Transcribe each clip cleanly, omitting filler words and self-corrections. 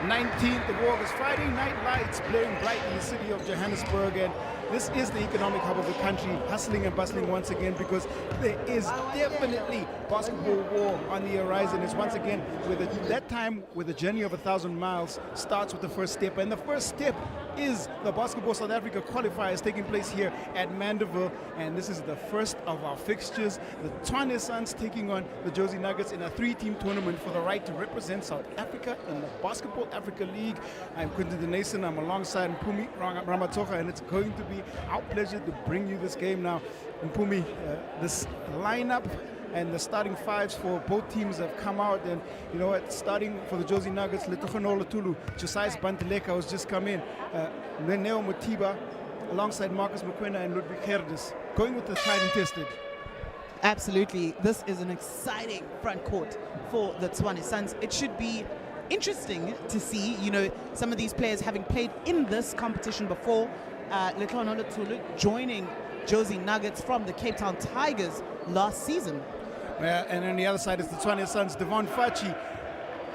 19th of August, Friday night lights blaring bright in the city of Johannesburg, and this is the economic hub of the country, hustling and bustling once again because there is definitely basketball war on the horizon. It's once again that time where the journey of 1,000 miles starts with the first step, and the first step is the Basketball South Africa Qualifiers taking place here at Mandeville, and this is the first of our fixtures. The Tshwane Suns taking on the Jozi Nuggets in a 3-team tournament for the right to represent South Africa in the Basketball Africa League. I'm Quentin Denason, I'm alongside Mpumi Ramatoka, and it's going to be our pleasure to bring you this game now. Mpumi, this lineup and the starting fives for both teams have come out, and you know what, starting for the Jozi Nuggets, Letokhonolo Tulu, Josias Banteleka has just come in, Neo Motiba alongside Marcus Mokoena and Ludwig Herdes, going with the tried and tested. Absolutely, this is an exciting front court for the Tshwane Suns. It should be interesting to see, you know, some of these players having played in this competition before. Letokhonolo Tulu joining Jozi Nuggets from the Cape Town Tigers last season. And on the other side is the Tshwane Suns, Devon Fachi,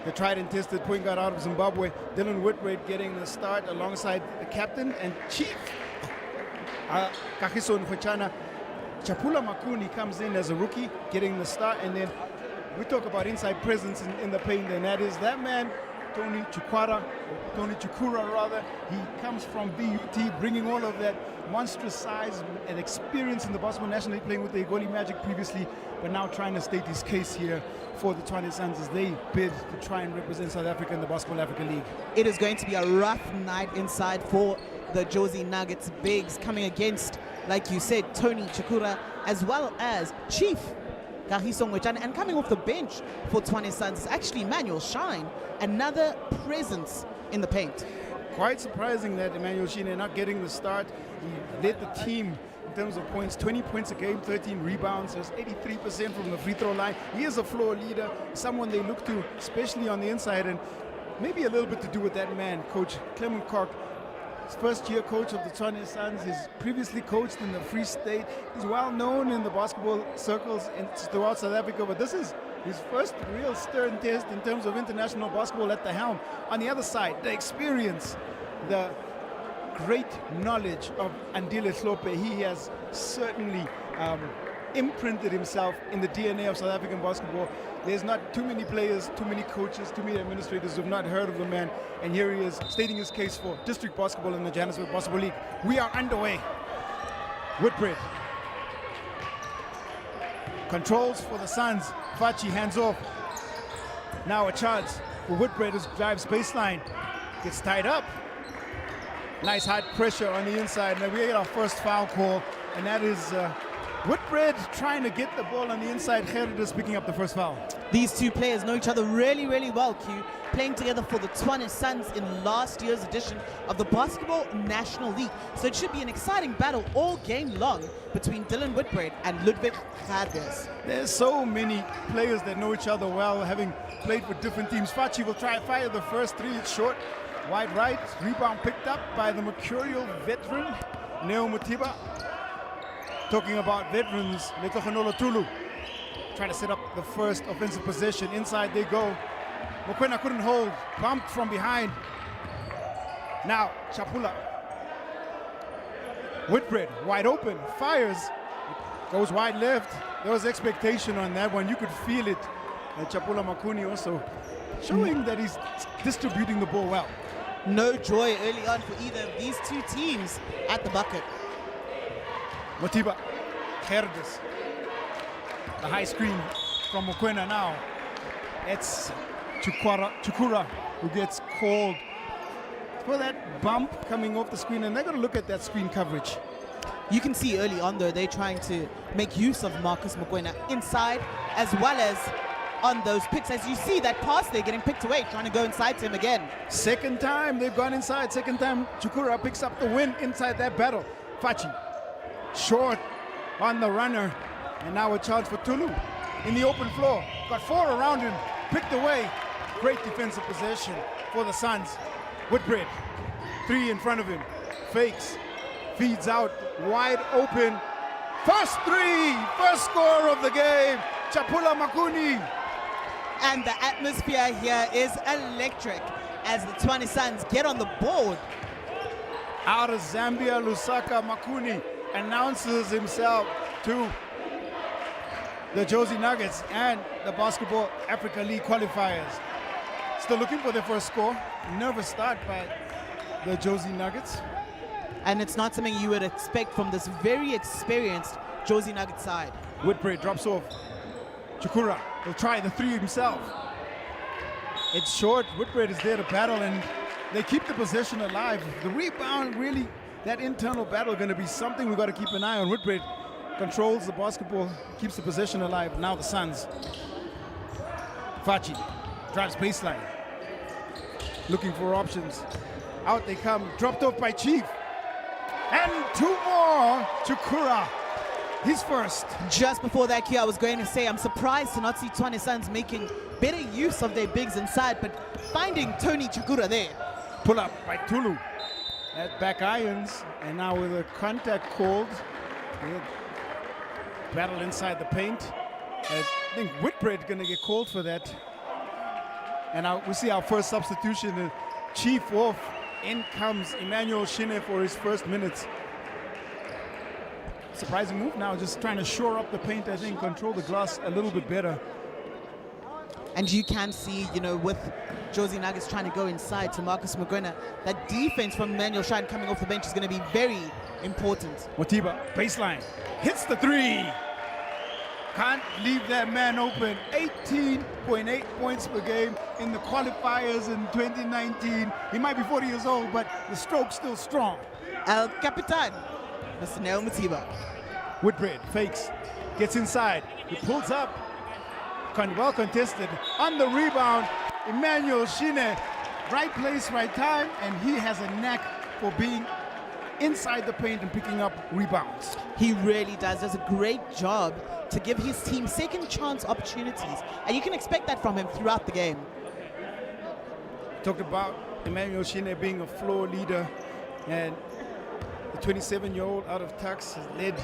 the tried and tested point guard out of Zimbabwe. Dylan Whitbread getting the start alongside the captain and chief, Kagiso Nkhotshana. Chapula Makuni comes in as a rookie, getting the start. And then we talk about inside presence in the paint, and that is that man, Tony Chukura. He comes from BUT, bringing all of that monstrous size and experience in the Basketball National League, playing with the Egoli Magic previously, but now trying to state his case here for the Tshwane Suns as they bid to try and represent South Africa in the Basketball Africa League. It is going to be a rough night inside for the Jozi Nuggets bigs, coming against, like you said, Tony Chukura, as well as Chief Kagiso Nkhotshana, and coming off the bench for Tshwane Suns is actually Emmanuel Shine, another presence in the paint. Quite surprising that Emmanuel Shine not getting the start. He led the team in terms of points, 20 points a game, 13 rebounds, there's 83% from the free throw line. He is a floor leader, someone they look to, especially on the inside, and maybe a little bit to do with that man, Coach Clement Cork. First-year coach of the Tshwane Suns. He's previously coached in the Free State. He's well known in the basketball circles throughout South Africa, but this is his first real stern test in terms of international basketball at the helm. On the other side, the experience, the great knowledge of Andile Hlope. He has certainly imprinted himself in the DNA of South African basketball. There's not too many players, too many coaches, too many administrators who have not heard of the man, and here he is stating his case for district basketball in the Johannesburg Basketball League. We are underway. Whitbread controls for the Suns. Fachi hands off. Now a chance for Whitbread, who drives baseline, gets tied up. Nice hard pressure on the inside, and we get our first foul call, and that is Whitbread trying to get the ball on the inside. Herdes picking up the first foul. These two players know each other really, really well, Q, playing together for the Tshwane Suns in last year's edition of the Basketball National League. So it should be an exciting battle all game long between Dylan Whitbread and Ludwig Herdes. There's so many players that know each other well, having played for different teams. Fachi will try to fire the first three. It's short. Wide right. Rebound picked up by the mercurial veteran, Neo Motiba. Talking about veterans, Letokhonolo Tulu trying to set up the first offensive possession. Inside they go. Mokoena couldn't hold, bumped from behind. Now Chapula. Whitbread wide open, fires, goes wide left. There was expectation on that one. You could feel it. And Chapula Makuni also showing that he's distributing the ball well. No joy early on for either of these two teams at the bucket. Motiba, Herdes, the high screen from Mokoena now. It's Chukura who gets called for that bump coming off the screen, and they're going to look at that screen coverage. You can see early on, though, they're trying to make use of Marcus Mokoena inside as well as on those picks. As you see that pass, they're getting picked away, trying to go inside to him again. Second time they've gone inside. Second time Chukura picks up the win inside that battle. Fachi short on the runner, and now a chance for Tulu in the open floor. Got four around him, picked away. Great defensive possession for the Suns. Whitbread, three in front of him, fakes, feeds out, wide open. First three, first score of the game, Chapula Makuni. And the atmosphere here is electric. as the Tshwane Suns get on the board. Out of Zambia, Lusaka Makuni announces himself to the Jozi Nuggets and the Basketball Africa League qualifiers. Still looking for their first score. Nervous start by the Jozi Nuggets. And it's not something you would expect from this very experienced Jozi Nuggets side. Whitbread drops off. Chikura will try the three himself. It's short. Whitbread is there to battle, and they keep the possession alive. The rebound, really, that internal battle going to be something we've got to keep an eye on. Whitbread controls the basketball, keeps the possession alive. Now the Suns. Fachi drives baseline. Looking for options. Out they come. Dropped off by Chief. And two more. Chikura. He's first. Just before that cue, I was going to say I'm surprised to not see Tshwane Suns making better use of their bigs inside, but finding Tony Chikura there. Pull up by Tulu. At back irons, and now with a contact called. Battle inside the paint. I think Whitbread gonna get called for that. And now we see our first substitution. Chief off. In comes Emmanuel Tshwane for his first minutes. Surprising move now, just trying to shore up the paint, I think, control the glass a little bit better. And you can see, you know, with Jozi Nuggets trying to go inside to Marcus Mokoena, that defense from Emmanuel Tshwane coming off the bench is going to be very important. Motiba, baseline, hits the three. Can't leave that man open. 18.8 points per game in the qualifiers in 2019. He might be 40 years old, but the stroke's still strong. El Capitan, Mr. Nel Motiba. Whitbread fakes, gets inside, he pulls up. Well contested. On the rebound, Emmanuel Tshwane. Right place, right time, and he has a knack for being inside the paint and picking up rebounds. He really does a great job to give his team second chance opportunities, and you can expect that from him throughout the game. Talked about Emmanuel Tshwane being a floor leader, and the 27-year-old out of Tux has led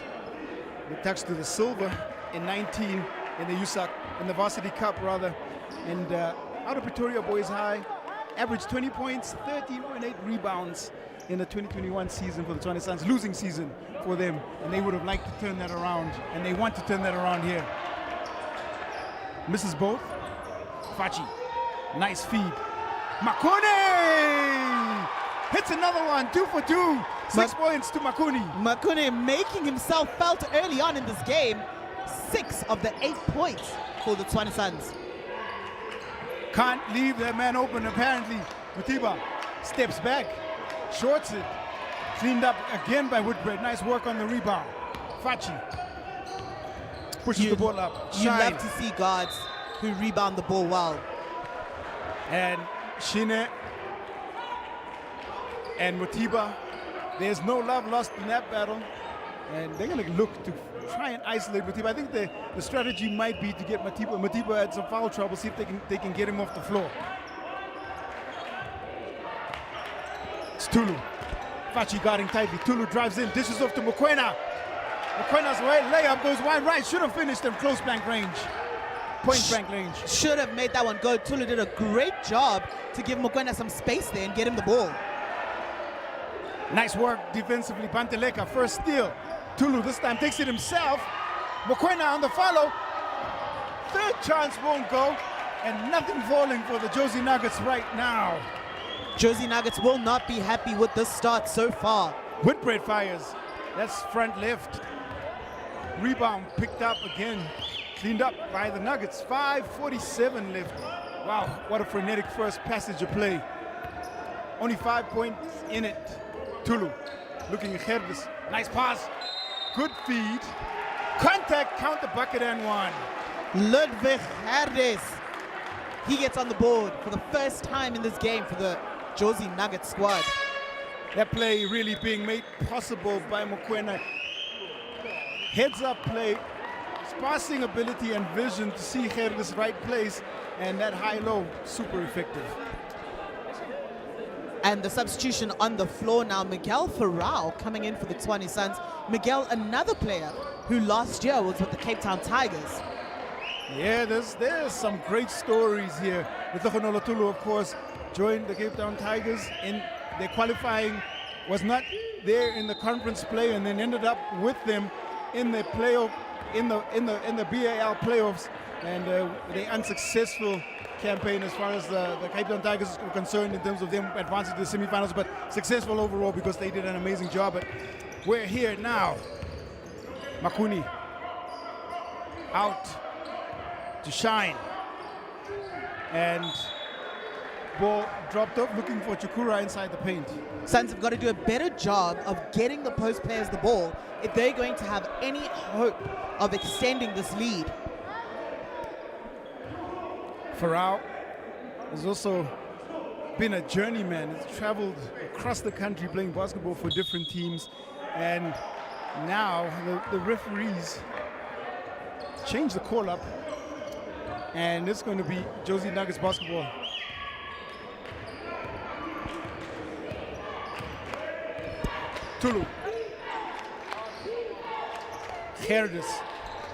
the Tux to the silver in 19 in the USAC, in the Varsity Cup rather, and out of Pretoria Boys High, averaged 20 points, 13.8 rebounds in the 2021 season for the Tshwane Suns, losing season for them, and they would have liked to turn that around, and they want to turn that around here. Misses both. Fachi, nice feed. Makuni hits another one, 2 for 2, 6 points to Makuni. Makuni making himself felt early on in this game. 6 of the 8 points for the Tshwane Suns. Can't leave that man open apparently. Mutiba steps back, shorts it, cleaned up again by Whitbread. Nice work on the rebound. Fachi pushes the ball up. You love to see guards who rebound the ball well. And Tshwane and Mutiba, there's no love lost in that battle, and they're going to look to try and isolate Matiba. I think the strategy might be to get Matiba had some foul trouble, see if they can get him off the floor. It's Tulu. Fachi guarding tightly. Tulu drives in, dishes off to Mokoena. Mokwena's right layup goes wide right. Should have finished in close blank range. Point blank range. Should have made that one go. Tulu did a great job to give Mokoena some space there and get him the ball. Nice work defensively. Panteleka, first steal. Tulu this time takes it himself. Mokoena on the follow. Third chance won't go. And nothing falling for the Jozi Nuggets right now. Jozi Nuggets will not be happy with this start so far. Whitbread fires. That's front left. Rebound picked up again. Cleaned up by the Nuggets. 5:47 left. Wow, what a frenetic first passage of play. Only 5 points in it. Tulu looking at Gerdes. Nice pass. Good feed. Contact, count the bucket and one. Ludwig Gerdes. He gets on the board for the first time in this game for the Jozi Nuggets squad. That play really being made possible by Mokoena. Heads up play, passing ability and vision to see Gerdes right place, and that high-low, super effective. And the substitution on the floor now, Miguel Farao coming in for the Tshwane Suns. Miguel, another player who last year was with the Cape Town Tigers. Yeah, there's some great stories here. With Tulu, of course, joined the Cape Town Tigers in their qualifying, was not there in the conference play, and then ended up with them in the playoff, in the BAL playoffs, and the unsuccessful campaign as far as the Cape Town Tigers were concerned in terms of them advancing to the semifinals, but successful overall because they did an amazing job. But we're here now. Makuni out to shine, and ball dropped off, looking for Chukura inside the paint. Suns have got to do a better job of getting the post players the ball if they're going to have any hope of extending this lead. Farao has also been a journeyman. He's traveled across the country playing basketball for different teams, and now the referees change the call up, and it's going to be Jozi Nuggets basketball. Tulu. Herdis,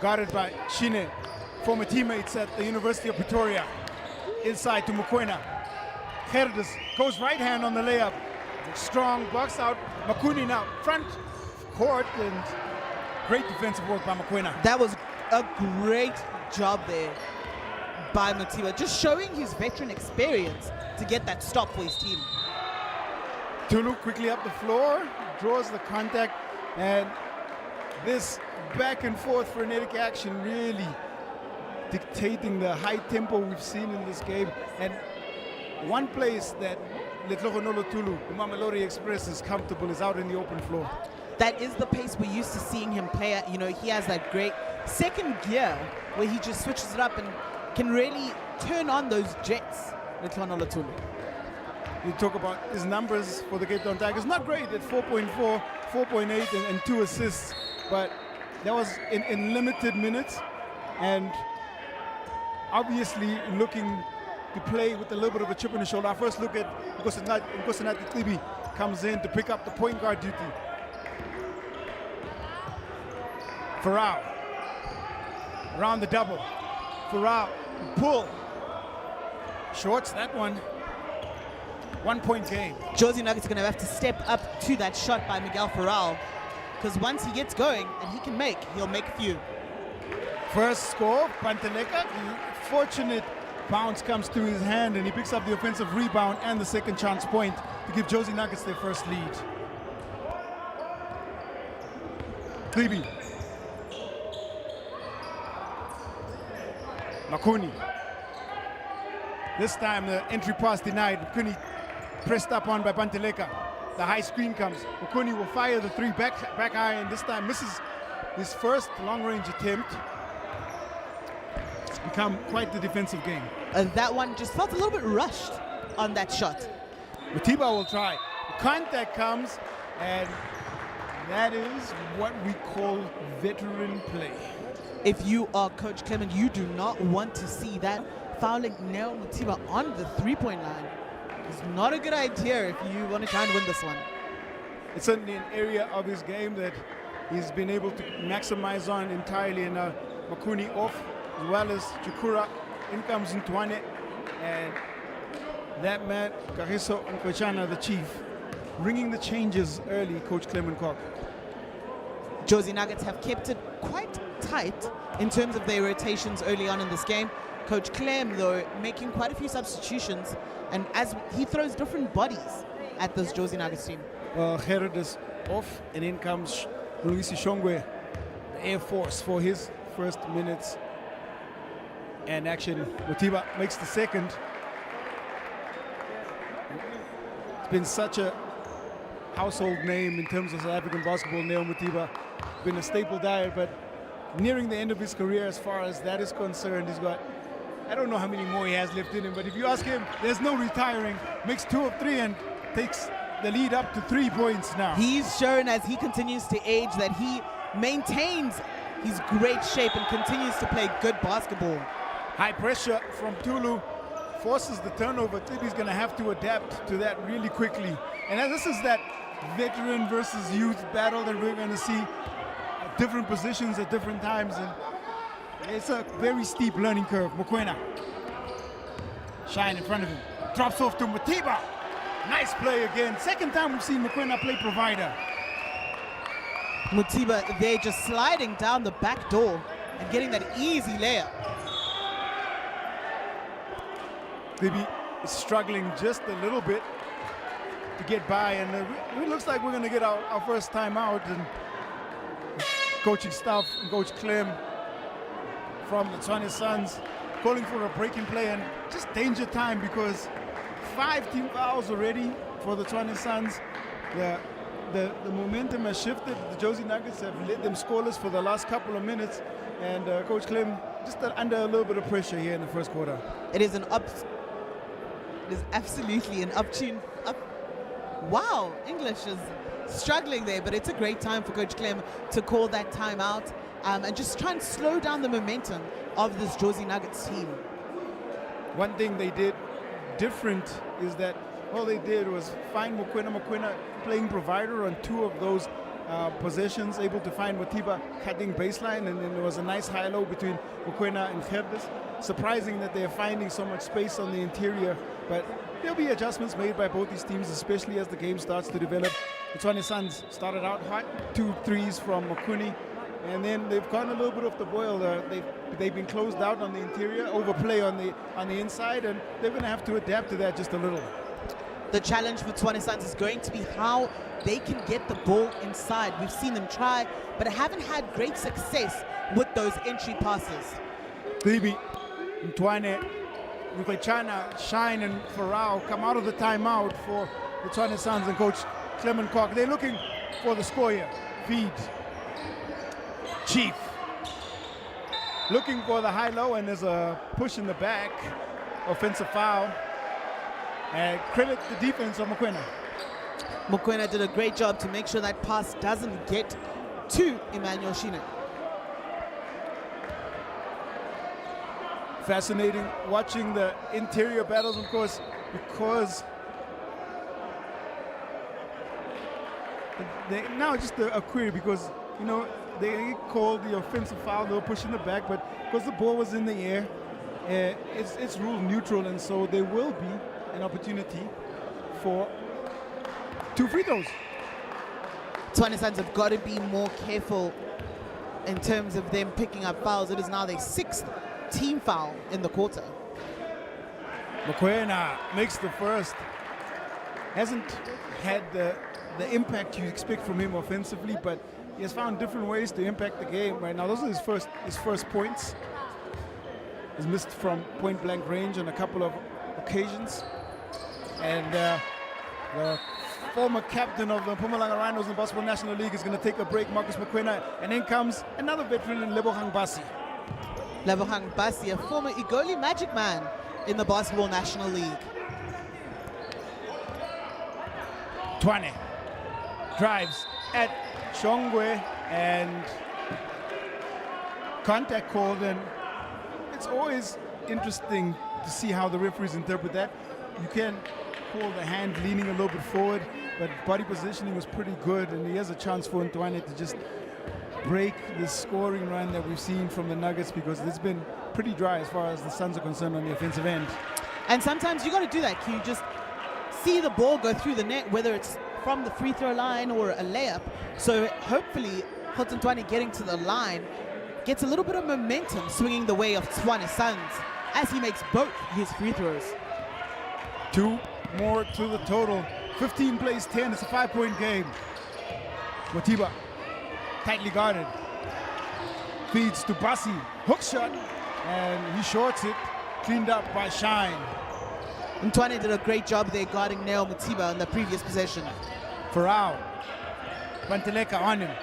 guarded by Tshwane, former teammates at the University of Pretoria. Inside to Mokoena. Herdis goes right hand on the layup. Strong, blocks out Makuni now. Front court, and great defensive work by Mokoena. That was a great job there by Matiba, just showing his veteran experience to get that stop for his team. Tulu quickly up the floor, draws the contact, and this back and forth frenetic action really dictating the high tempo we've seen in this game. And one place that Letlogonolo Tulu, the Mamelodi Express, is comfortable is out in the open floor. That is the pace we're used to seeing him play at. You know, he has that great second gear where he just switches it up and can really turn on those jets, Letlogonolo Tulu. You talk about his numbers for the Cape Town Tigers, not great at 4.4, 4.8 and 2 assists, but that was in limited minutes, and obviously looking to play with a little bit of a chip on his shoulder. Our first look at Nkosinathi Tsibi comes in to pick up the point guard duty. Farao around the double. Farao pull. Shorts that one. 1 point game. Jozi Nuggets going to have to step up to that shot by Miguel Farao, because once he gets going and he can make, he'll make a few. First score, Panteleka. Fortunate bounce comes to his hand, and he picks up the offensive rebound and the second chance point to give Jozi Nuggets their first lead. Tsibi. Makuni. This time the entry pass denied. Makuni pressed up on by Panteleka. The high screen comes. Makuni will fire the three back iron. This time misses his first long-range attempt. It's become quite the defensive game. And that one just felt a little bit rushed on that shot. Matiba will try. The contact comes, and that is what we call veteran play. If you are Coach Clement, you do not want to see that fouling Neo Matiba on the three-point line. It's not a good idea if you want to try and win this one. It's certainly an area of his game that he's been able to maximize on entirely, and Makuni off, as well as Chukura. In comes Tshwane, and that man, Kagiso Nkochana, the chief, bringing the changes early, Coach Clement Cock. Jozi Nuggets have kept it quite tight in terms of their rotations early on in this game. Coach Clem, though, making quite a few substitutions, and as he throws different bodies at this Jozi Nuggets team. Herod is off, and in comes Luisi Shongwe, the Air Force, for his first minutes and action. Matiba makes the second. It's been such a household name in terms of South African basketball. Neo Matiba, been a staple diet, but nearing the end of his career as far as that is concerned. He's got, I don't know how many more he has left in him, but if you ask him, there's no retiring. Makes 2 of 3 and takes the lead up to 3 points now. He's shown as he continues to age that he maintains his great shape and continues to play good basketball. High pressure from Tulu forces the turnover. Tsibi's going to have to adapt to that really quickly. And this is that veteran versus youth battle that we're going to see at different positions at different times. And it's a very steep learning curve. Mokoena. Shine in front of him. Drops off to Matiba. Nice play again. Second time we've seen Mokoena play provider. Mutiba there just sliding down the back door and getting that easy layup. Maybe struggling just a little bit to get by, and it looks like we're going to get our first time out. And coaching staff and Coach Clem from the Tshwane Suns calling for a breaking play, and just danger time because 5 team fouls already for the Tshwane Suns. The momentum has shifted. The Jozi Nuggets have led them scoreless for the last couple of minutes, and Coach Clem just under a little bit of pressure here in the first quarter. It is absolutely an wow, English is struggling there, but it's a great time for Coach Clem to call that timeout and just try and slow down the momentum of this Jozi Nuggets team. One thing they did different is that all they did was find Mokoena playing provider on 2 of those possessions, able to find Matiba cutting baseline, and then there was a nice high-low between Mokoena and Gerdes. Surprising that they're finding so much space on the interior, but there'll be adjustments made by both these teams, especially as the game starts to develop. The Tshwane Suns started out hot, 2 threes from Mokuni, and then they've gotten a little bit off the boil. They've been closed out on the interior, overplay on the inside, and they're going to have to adapt to that just a little. The challenge for Tshwane Suns is going to be how they can get the ball inside. We've seen them try, but haven't had great success with those entry passes. Bibi, Tshwane, Chana, Shine, and Farao come out of the timeout for the Tshwane Suns and Coach Clement Cock. They're looking for the score here. Feed. Chief. Looking for the high-low, and there's a push in the back. Offensive foul. And credit the defense of Mokoena. Mokoena did a great job to make sure that pass doesn't get to Emmanuel Shine. Fascinating watching the interior battles, of course, because now just a query, because you know they called the offensive foul, they were pushing the back, but because the ball was in the air, it's ruled neutral, and so there will be an opportunity for 2 free throws. Tshwane Suns have got to be more careful in terms of them picking up fouls. It is now their 6th team foul in the quarter. Mokoena makes the first. Hasn't had the impact you expect from him offensively, but he has found different ways to impact the game right now. Those are his first points. He's missed from point blank range on a couple of occasions. And the former captain of the Mpumalanga Rhinos in the Basketball National League is going to take a break, Marcus Mokoena, and then comes another veteran in Lebogang Basi. Lebogang Basi, a former Igoli Magic man in the Basketball National League. Tshwane drives at Shongwe, and contact called, and it's always interesting to see how the referees interpret that. You can call the hand leaning a little bit forward, but body positioning was pretty good, and he has a chance for Tshwane to just break this scoring run that we've seen from the Nuggets, because it's been pretty dry as far as the Suns are concerned on the offensive end. And sometimes you got to do that. You just see the ball go through the net, whether it's from the free throw line or a layup. So hopefully Tshwane getting to the line gets a little bit of momentum swinging the way of Tshwane Suns as he makes both his free throws. 2 more to the total. 15 plays 10. It's a 5-point game. Matiba tightly guarded. Feeds to Basi. Hook shot. And he shorts it. Cleaned up by Shine. Tshwane did a great job there guarding Neo Matiba in the previous possession. Farao. Panteleka on him.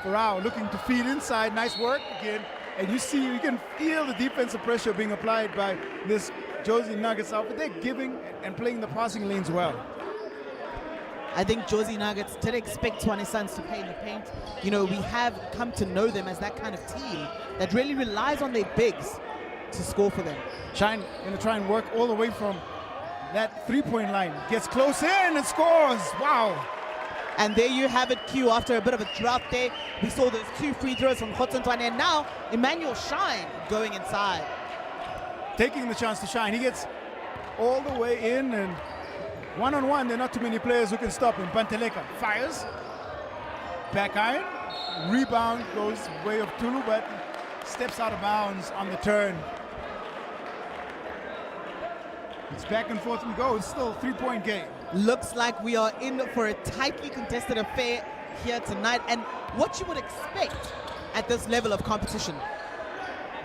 Farao looking to feed inside. Nice work again. And you can feel the defensive pressure being applied by this Jozi Nuggets outfit. They're giving and playing the passing lanes well. I think Jozi Nuggets did expect Tshwane Suns to play in the paint. You know, we have come to know them as that kind of team that really relies on their bigs to score for them. Shine going to try and work all the way from that 3-point line. Gets close in and scores. Wow. And there you have it, Q. After a bit of a drought there, we saw those 2 free throws from Tshwane, and now Emmanuel Shine going inside. Taking the chance to shine. He gets all the way in, and one-on-one, there are not too many players who can stop him. Banteleka fires, back iron, rebound goes way of Tulu, but steps out of bounds on the turn. It's back and forth we go. It's still a 3-point game. Looks like we are in for a tightly contested affair here tonight, and what you would expect at this level of competition.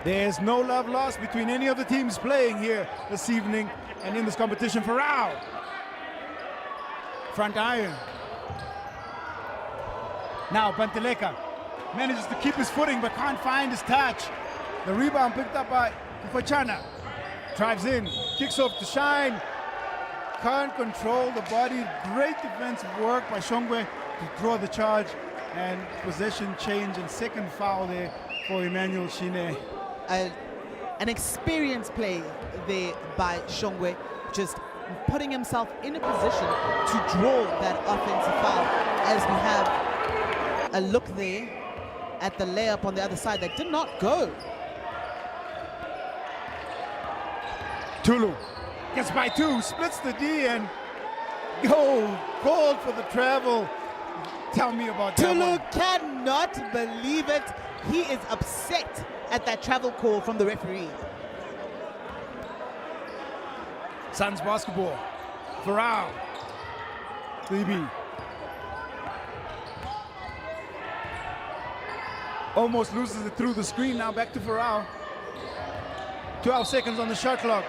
There's no love lost between any of the teams playing here this evening and in this competition. Farao, front iron. Now Banteleka manages to keep his footing but can't find his touch. The rebound picked up by Tshwane. Drives in, kicks off to Shine. Can't control the body. Great defensive work by Shongwe to draw the charge, and possession change and second foul there for Emmanuel Shine. An experienced play there by Shongwe, just putting himself in a position to draw that offensive foul, as we have a look there at the layup on the other side that did not go. Tulu gets by two, splits the D, and called for the travel. Tell me about that Tulu one. cannot believe it. He is upset at that travel call from the referee. Suns basketball. Farao. 3B. Almost loses it through the screen. Now back to Farao. 12 seconds on the shot clock.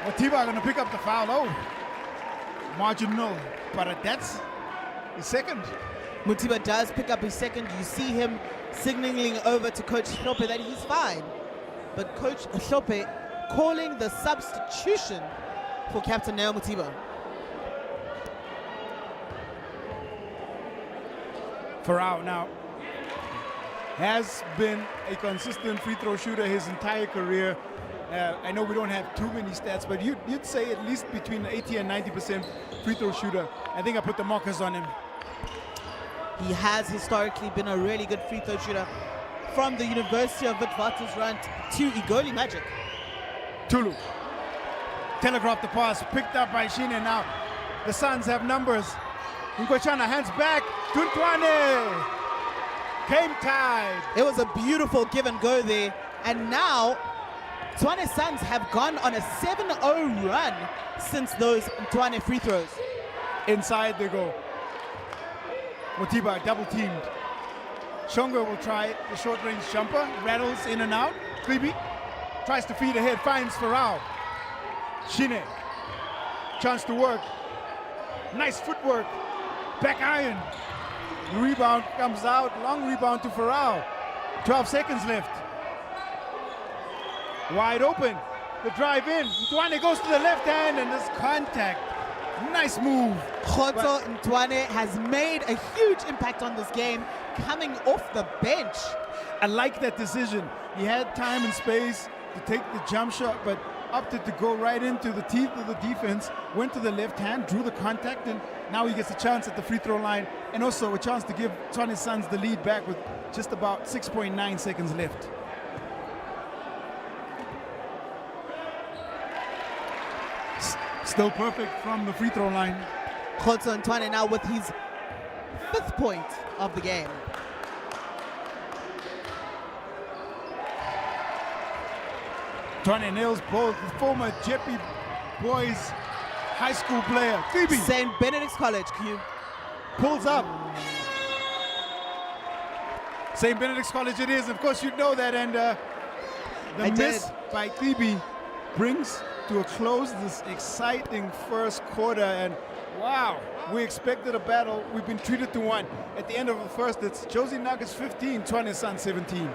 Matiba going to pick up the foul. Oh, marginal. But that's his second. Mutiba does pick up his second. You see him signaling over to Coach Hlope that he's fine. But Coach Hlope calling the substitution for Captain Neo Mutiba. Farao now has been a consistent free throw shooter his entire career. I know we don't have too many stats, but you'd say at least between 80 and 90% free throw shooter. I think I put the markers on him. He has historically been a really good free throw shooter, from the University of Witwatersrand to Igoli Magic. Tulu telegraphed the pass, picked up by Shine. Now the Suns have numbers. Nkochana hands back to Tshwane. Game tied. It was a beautiful give and go there, and now Tshwane Suns have gone on a 7-0 run since those Tshwane free throws. Inside they go. Motiba double teamed. Shongo will try the short range jumper, rattles in and out. Klibi tries to feed ahead, finds Farao. Shine, chance to work. Nice footwork. Back iron. The rebound comes out, long rebound to Farao. 12 seconds left. Wide open, the drive in. Tshwane goes to the left hand and there's contact. Nice move. Khotso Ntwane has made a huge impact on this game, coming off the bench. I like that decision. He had time and space to take the jump shot, but opted to go right into the teeth of the defense, went to the left hand, drew the contact, and now he gets a chance at the free throw line, and also a chance to give Tshwane Suns the lead back with just about 6.9 seconds left. Still perfect from the free throw line. Khotso Ntwane now with his 5th point of the game. Tshwane nails both. The former Jeppy Boys high school player, Phoebe, St. Benedict's College, Q. pulls up. St. Benedict's College it is. Of course, you know that. And the miss by Phoebe brings to a close this exciting first quarter. And wow, we expected a battle. We've been treated to one. At the end of the first, it's Jozi Nuggets 15, Tshwane Suns 17.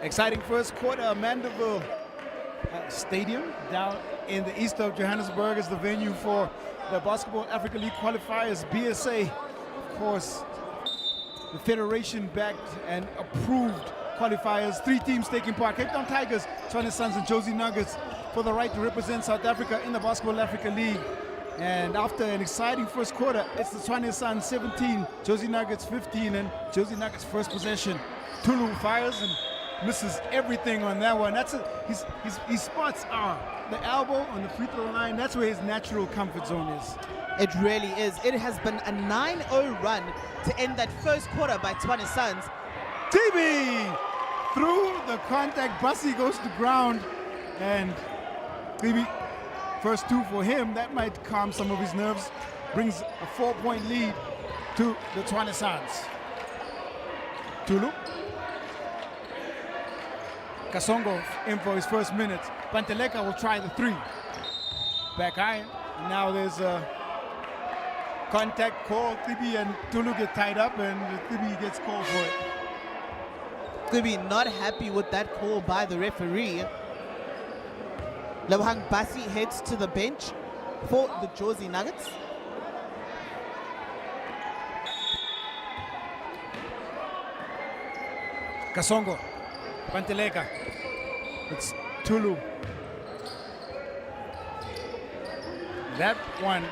Exciting first quarter. Mandeville Stadium down in the east of Johannesburg is the venue for the Basketball Africa League qualifiers. BSA, of course, the federation-backed and approved qualifiers. 3 teams taking part: Cape Town Tigers, Tshwane Suns, and Jozi Nuggets for the right to represent South Africa in the Basketball Africa League. And after an exciting first quarter, it's the Tshwane Suns 17, Jozi Nuggets 15, and Jozi Nuggets first possession. Tulu fires and misses everything on that one. That's his spots are the elbow on the free throw line. That's where his natural comfort zone is. It really is. It has been a 9-0 run to end that first quarter by Tshwane Suns. TB through the contact. Bussy goes to ground, and TB first 2 for him. That might calm some of his nerves. Brings a 4-point lead to the Tshwane Suns. Tulu. Kasongo in for his first minute. Panteleka will try the 3. Back iron. Now there's a contact call. Tibi and Tulu get tied up, and Tibi gets called for it. Tibi not happy with that call by the referee. Lebohang Basi heads to the bench for the Jozi Nuggets. Kasongo. Panteleka. It's Tulu. That one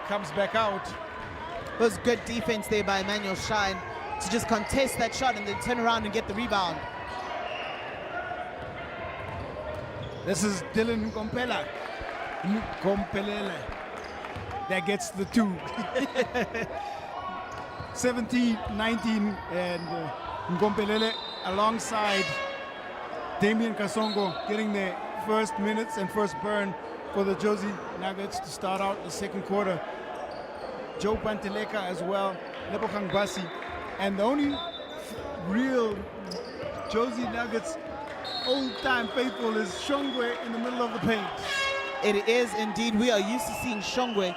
comes back out. It was good defense there by Emmanuel Shine to just contest that shot and then turn around and get the rebound. This is Dylan Ngompela. Ngompelele. That gets the 2. 17-19, and Ngompelele alongside Damian Kasongo getting their first minutes and first burn for the Jozi Nuggets to start out the second quarter. Joe Panteleka as well, Lebohang Basi, and the only real Jozi Nuggets old-time faithful is Shongwe in the middle of the paint. It is indeed. We are used to seeing Shongwe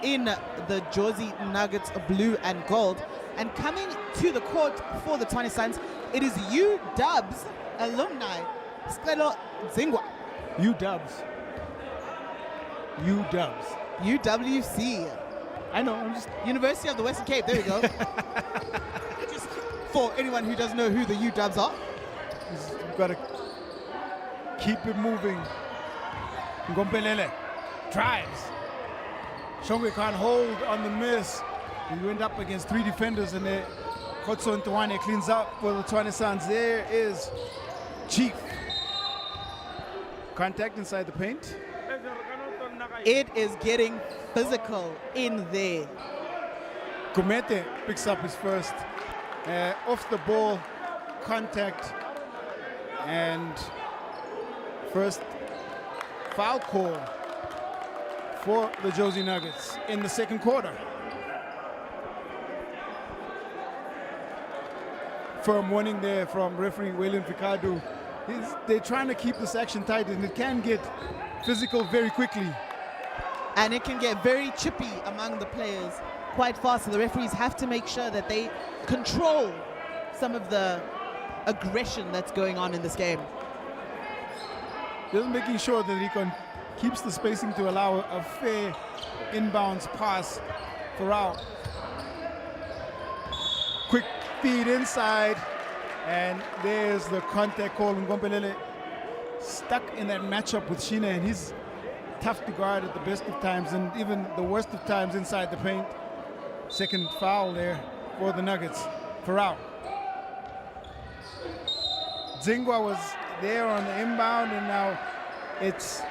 in the Jozi Nuggets blue and gold. And coming to the court for the Tshwane Suns, it is UW's alumni, Stelo Zingwa. UW's. UWC. I know, I'm just... University of the Western Cape, there we go. Just for anyone who doesn't know who the UWs are. You've got to keep it moving. Ngompelele drives. Shongwe can't hold on the miss. He went up against 3 defenders, and Khotso Tshwane cleans up for the Tshwane Suns. There is Chief. Contact inside the paint. It is getting physical in there. Kumete picks up his first off the ball contact and first foul call for the Jozi Nuggets in the second quarter. Firm warning there from referee Waylon Ficadu. They're trying to keep this action tight, and it can get physical very quickly. And it can get very chippy among the players quite fast. So the referees have to make sure that they control some of the aggression that's going on in this game. Just making sure that he keeps the spacing to allow a fair inbounds pass for out. Quick feed inside, and there's the contact call. Ngompelele stuck in that matchup with Shine, and he's tough to guard at the best of times and even the worst of times inside the paint. Second foul there for the Nuggets for out. Zingwa was there on the inbound, and now it's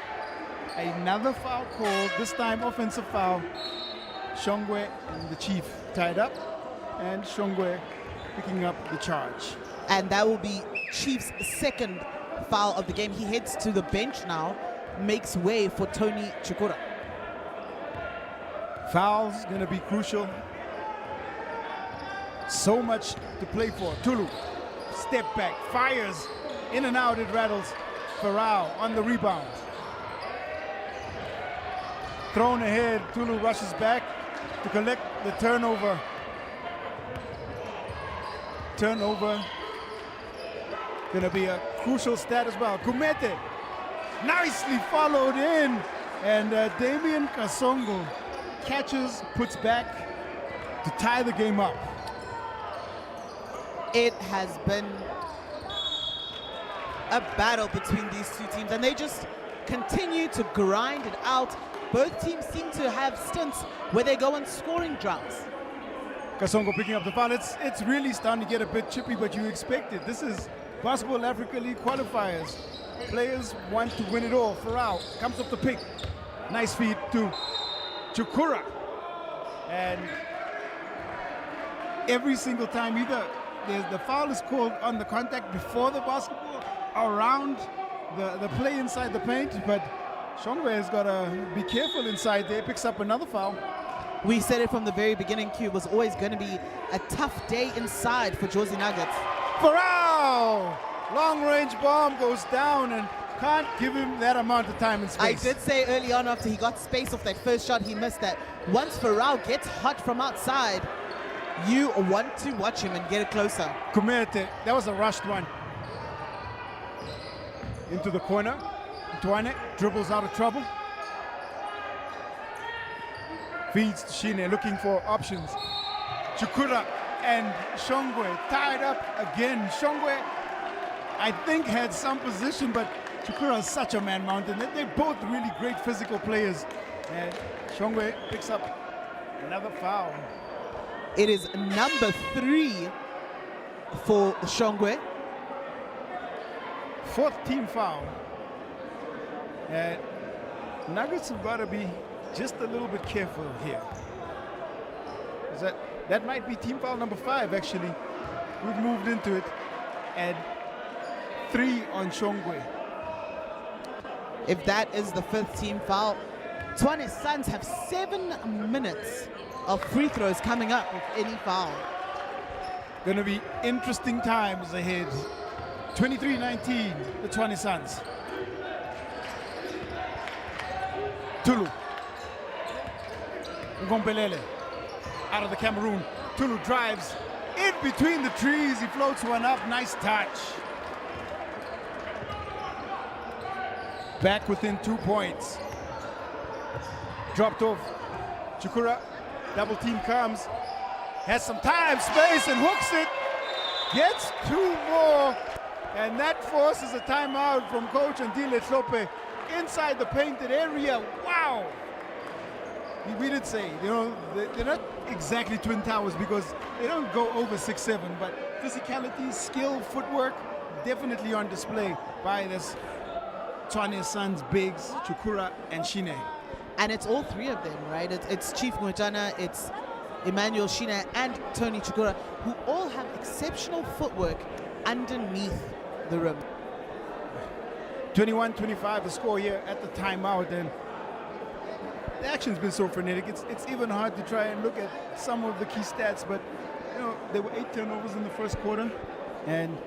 another foul call, this time offensive foul. Shongwe and the Chief tied up, and Shongwe picking up the charge. And that will be Chief's second foul of the game. He heads to the bench now, makes way for Tony Chikura. Fouls going to be crucial. So much to play for. Tulu, step back, fires, in and out it rattles. Farao on the rebound. Thrown ahead, Tulu rushes back to collect the turnover. Turnover, going to be a crucial stat as well. Kumete nicely followed in, and Damian Kasongo catches, puts back to tie the game up. It has been a battle between these two teams, and they just continue to grind it out. Both teams seem to have stints where they go on scoring droughts. Kasongo picking up the foul. It's really starting to get a bit chippy, but you expect it. This is Basketball Africa League qualifiers. Players want to win it all. Farao comes up the pick. Nice feed to Chukura. And every single time, either the foul is called on the contact before the basketball, around the play inside the paint, but Tshwane has got to be careful inside there. Picks up another foul. We said it from the very beginning, Q, was always going to be a tough day inside for Jozi Nuggets. Farao! Long-range bomb goes down and can't give him that amount of time and space. I did say early on after he got space off that first shot, he missed that. Once Farao gets hot from outside, you want to watch him and get it closer. Kumete, that was a rushed one. Into the corner. Tshwane dribbles out of trouble. Feeds to Tshwane, looking for options. Chukura and Shongwe tied up again. Shongwe, I think, had some position, but Chukura is such a man mountain. They're both really great physical players. And Shongwe picks up another foul. It is number 3 for Shongwe. 4th team foul. And Nuggets have got to be just a little bit careful here. That might be team foul number 5, actually. We've moved into it. And 3 on Shongwe. If that is the 5th team foul, Tshwane Suns have 7 minutes of free throws coming up with any foul. Going to be interesting times ahead. 23-19, the Tshwane Suns. Tulu. Ngompelele out of the Cameroon. Tulu drives in between the trees. He floats one up. Nice touch. Back within 2 points. Dropped off. Chukura. Double team comes. Has some time, space, and hooks it. Gets 2 more. And that forces a timeout from Coach Andile Tlhophe inside the painted area. Wow. We did say, they're not exactly twin towers because they don't go over 6'7", but physicality, skill, footwork, definitely on display by this Tshwane Suns bigs, Chukura and Tshwane. And it's all 3 of them, right? It's Chief Ngwejana, it's Emmanuel Tshwane, and Tony Chukura, who all have exceptional footwork underneath the rim. 21-25 the score here at the timeout, and the action's been so frenetic. It's even hard to try and look at some of the key stats, but there were 8 turnovers in the first quarter, and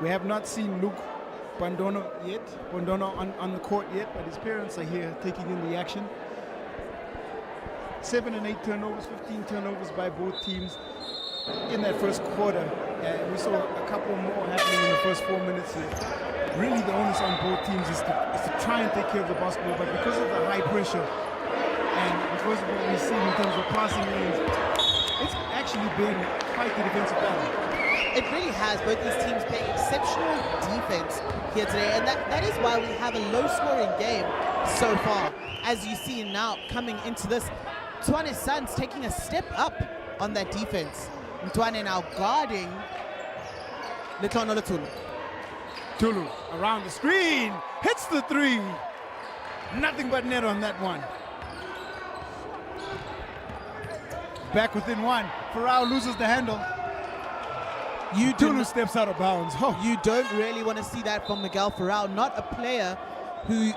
we have not seen Luke Bondono on the court yet, but his parents are here taking in the action. 7 and 8 turnovers, 15 turnovers by both teams in that first quarter, and we saw a couple more happening in the first 4 minutes here. Really, the onus on both teams is to try and take care of the basketball, but because of the high pressure and because of what we've seen in terms of passing lanes, it's actually been quite the defensive battle. It really has. Both these teams playing exceptional defense here today, and that is why we have a low-scoring game so far. As you see now, coming into this, Tshwane Suns taking a step up on that defense. Tshwane now guarding Letlono Letulu. Tulu around the screen, hits the 3. Nothing but net on that one. Back within 1. Farao loses the handle. Tulu steps out of bounds. Oh. You don't really want to see that from Miguel Farao, not a player who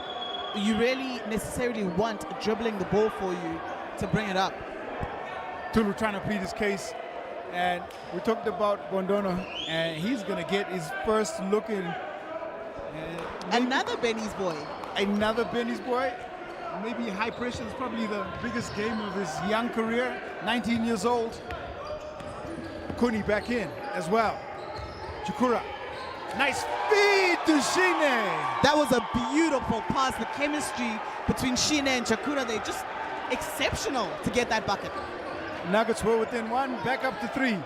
you really necessarily want dribbling the ball for you to bring it up. Tulu trying to plead his case. And we talked about Bondono, and he's going to get his first look in. Another Benny's boy. Another Benny's boy. Maybe high pressure is probably the biggest game of his young career. 19 years old. Kuni back in as well. Chukura Nice feed to Tshwane. That was a beautiful pass. The chemistry between Tshwane and Chakura, they're just exceptional to get that bucket. Nuggets were within one, back up to 3.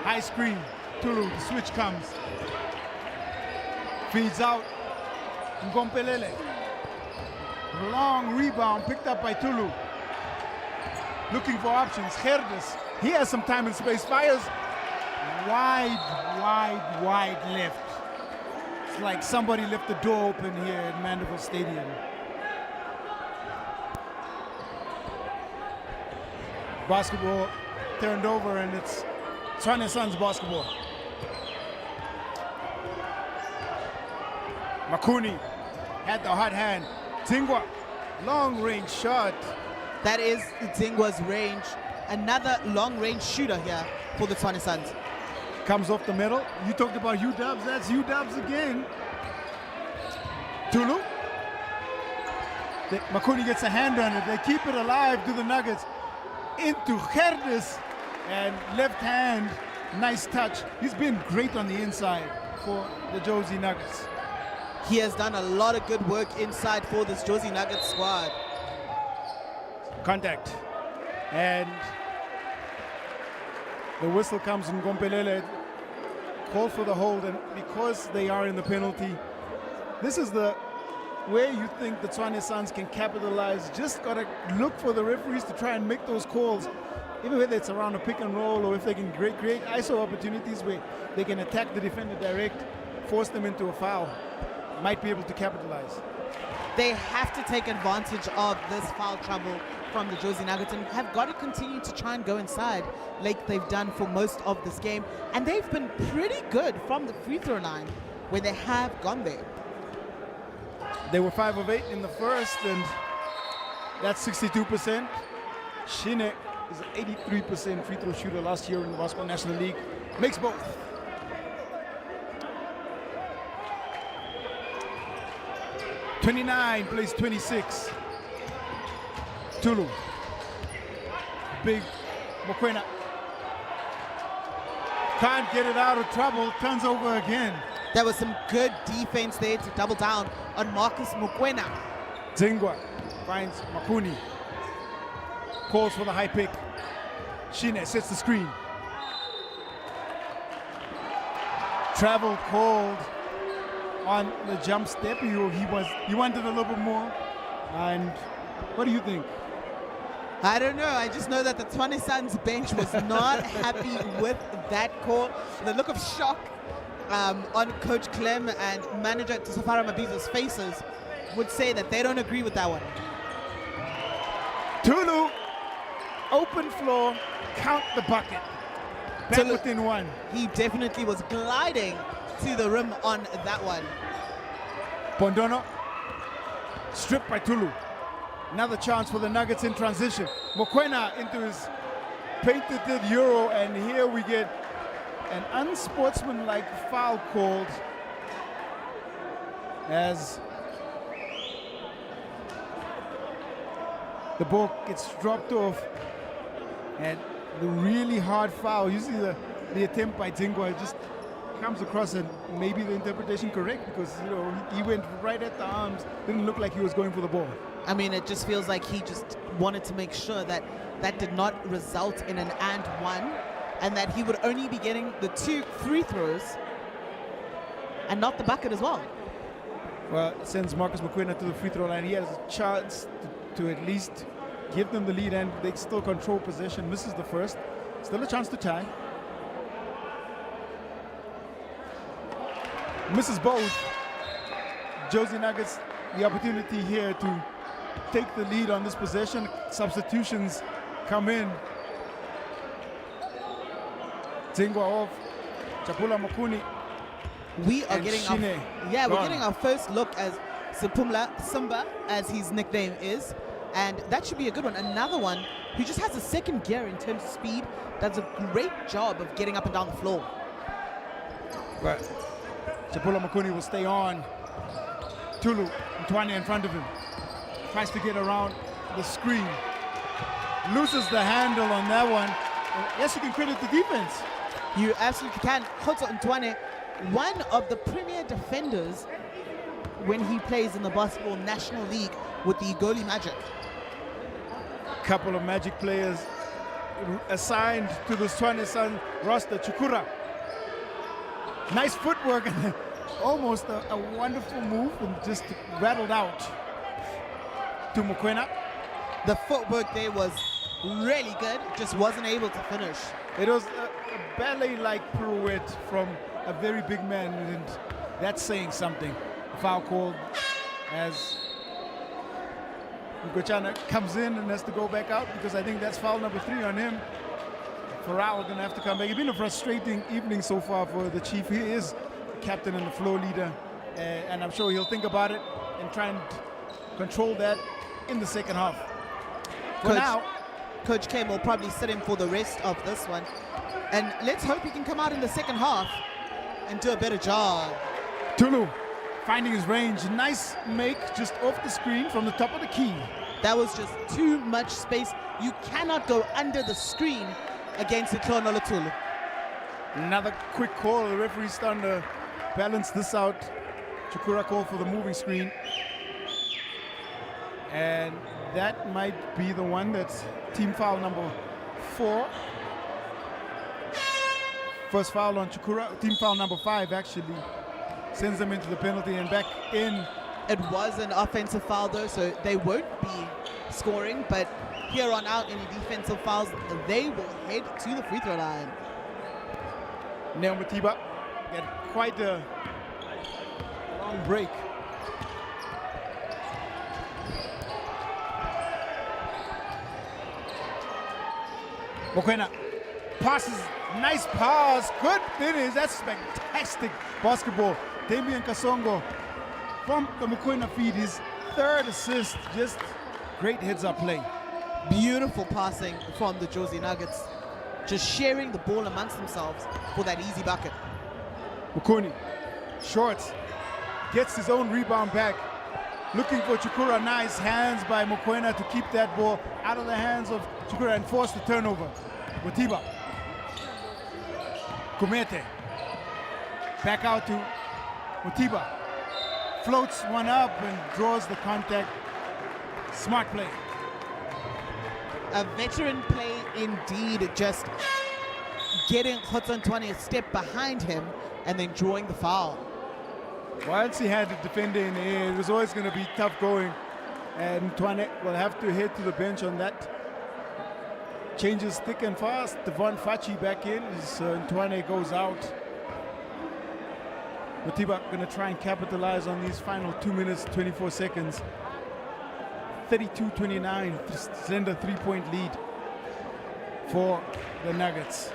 High screen. Tulu, the switch comes. Feeds out. Ngompelele. Long rebound picked up by Tulu. Looking for options. Gerdes. He has some time and space. Fires wide left. It's like somebody left the door open here at Mandeville Stadium. Basketball turned over, and it's Tshwane Suns basketball. Makuni had the hot hand. Zingwa, long range shot. That is Zingwa's range. Another long range shooter here for the Tshwane Suns. Comes off the middle. You talked about U-dubs. That's U-dubs again. Tulu. Makuni gets a hand on it. They keep it alive to the Nuggets. Into Gerdes, and left hand, nice touch. He's been great on the inside for the Jozi Nuggets. He has done a lot of good work inside for this Jozi Nuggets squad. Contact, and the whistle comes in. Ngompelele called for the hold, and because they are in the penalty, this is the where you think the Tshwane Suns can capitalize. Just got to look for the referees to try and make those calls, even whether it's around a pick and roll or if they can create ISO opportunities where they can attack the defender direct, force them into a foul. Might be able to capitalize. They have to take advantage of this foul trouble from the Jozi Nuggets and have got to continue to try and go inside like they've done for most of this game. And they've been pretty good from the free throw line when they have gone there. They were 5 of 8 in the first, and that's 62%. Tshwane is an 83% free throw shooter last year in the Basketball National League. Makes both. '29 plays 26. Tulu. Big Mokoena. Can't get it out of trouble. Turns over again. There was some good defense there to double down on Marcus Mokoena. Zingwa finds Makuni. Calls for the high pick. Tshwane sets the screen. Travel called on the jump step. He wanted a little bit more. And what do you think? I don't know. I just know that the Tshwane Suns bench was not happy with that call. The look of shock on Coach Clem and manager Safara Mabiza's faces would say that they don't agree with that one. Tulu, open floor, count the bucket. Back Tulu, within one. He definitely was gliding to the rim on that one. Bondono, stripped by Tulu. Another chance for the Nuggets in transition. Mokoena into his painted Euro, and here we get an unsportsmanlike foul called as the ball gets dropped off, and the really hard foul. Usually the attempt by Zingwa just comes across, and maybe the interpretation correct, because he went right at the arms. Didn't look like he was going for the ball. I mean, it just feels like he just wanted to make sure that that did not result in an and one, and that he would only be getting the 2 free throws and not the bucket as well. Well, it sends Marcus Mokoena to the free throw line. He has a chance to at least give them the lead, and they still control possession. Misses the first. Still a chance to tie. Misses both. Jozi Nuggets, the opportunity here to take the lead on this possession. Substitutions come in. Zingwa off. Chapula Makuni. We are and getting Tshwane we're getting our first look as Sipumla Simba, as his nickname is, and that should be a good one. Another one who just has a second gear in terms of speed, does a great job of getting up and down the floor. Right. Chapula Makuni will stay on. Tulu, Tshwane in front of him. Tries to get around the screen. Loses the handle on that one. Yes, you can credit the defense. You absolutely can. Khotso Tshwane one of the premier defenders when he plays in the Basketball National League with the Goalie Magic. Couple of Magic players assigned to the Tshwane Sun roster. Chukura, nice footwork and almost a wonderful move, and just rattled out to Mokoena. The footwork there was really good, just wasn't able to finish. It was a ballet-like pirouette from a very big man, and that's saying something. Foul called as Tshwane comes in and has to go back out, because I think that's foul number 3 on him. Farrell gonna have to come back. It's been a frustrating evening so far for the Chief. He is the captain and the floor leader, and I'm sure he'll think about it and try and control that in the second half. For now, Coach Kim will probably sit him for the rest of this one, and let's hope he can come out in the second half and do a better job. Tulu finding his range. Nice make just off the screen from the top of the key. That was just too much space. You cannot go under the screen against the Tshwane Tulu. Another quick call. The referee's starting to balance this out. Chukura call for the moving screen. And that might be the one that's team foul number 4. First foul on Chukura. Team foul number 5 actually sends them into the penalty and back in. It was an offensive foul though, so they won't be scoring, but here on out, any defensive fouls, they will head to the free throw line. Neo Matiba had quite a long break. Mokoena passes, nice pass, good finish. That's fantastic basketball. Damian Kasongo from the Mokoena feed, his 3rd assist. Just great heads-up play. Beautiful passing from the Jozi Nuggets, just sharing the ball amongst themselves for that easy bucket. Mukuni, short, gets his own rebound back. Looking for Chukura. Nice hands by Mokoena to keep that ball out of the hands of Chukura and force the turnover. Motiba. Kumete. Back out to Motiba. Floats one up and draws the contact. Smart play. A veteran play indeed, just getting Tshwane a step behind him and then drawing the foul. Once he had the defender in the air, it was always going to be tough going, and Tshwane will have to head to the bench on that. Changes thick and fast. Devon Fachi back in as Tshwane goes out. Motiba going to try and capitalize on these final 2 minutes, 24 seconds. 32-29, slender 3-point lead for the Nuggets.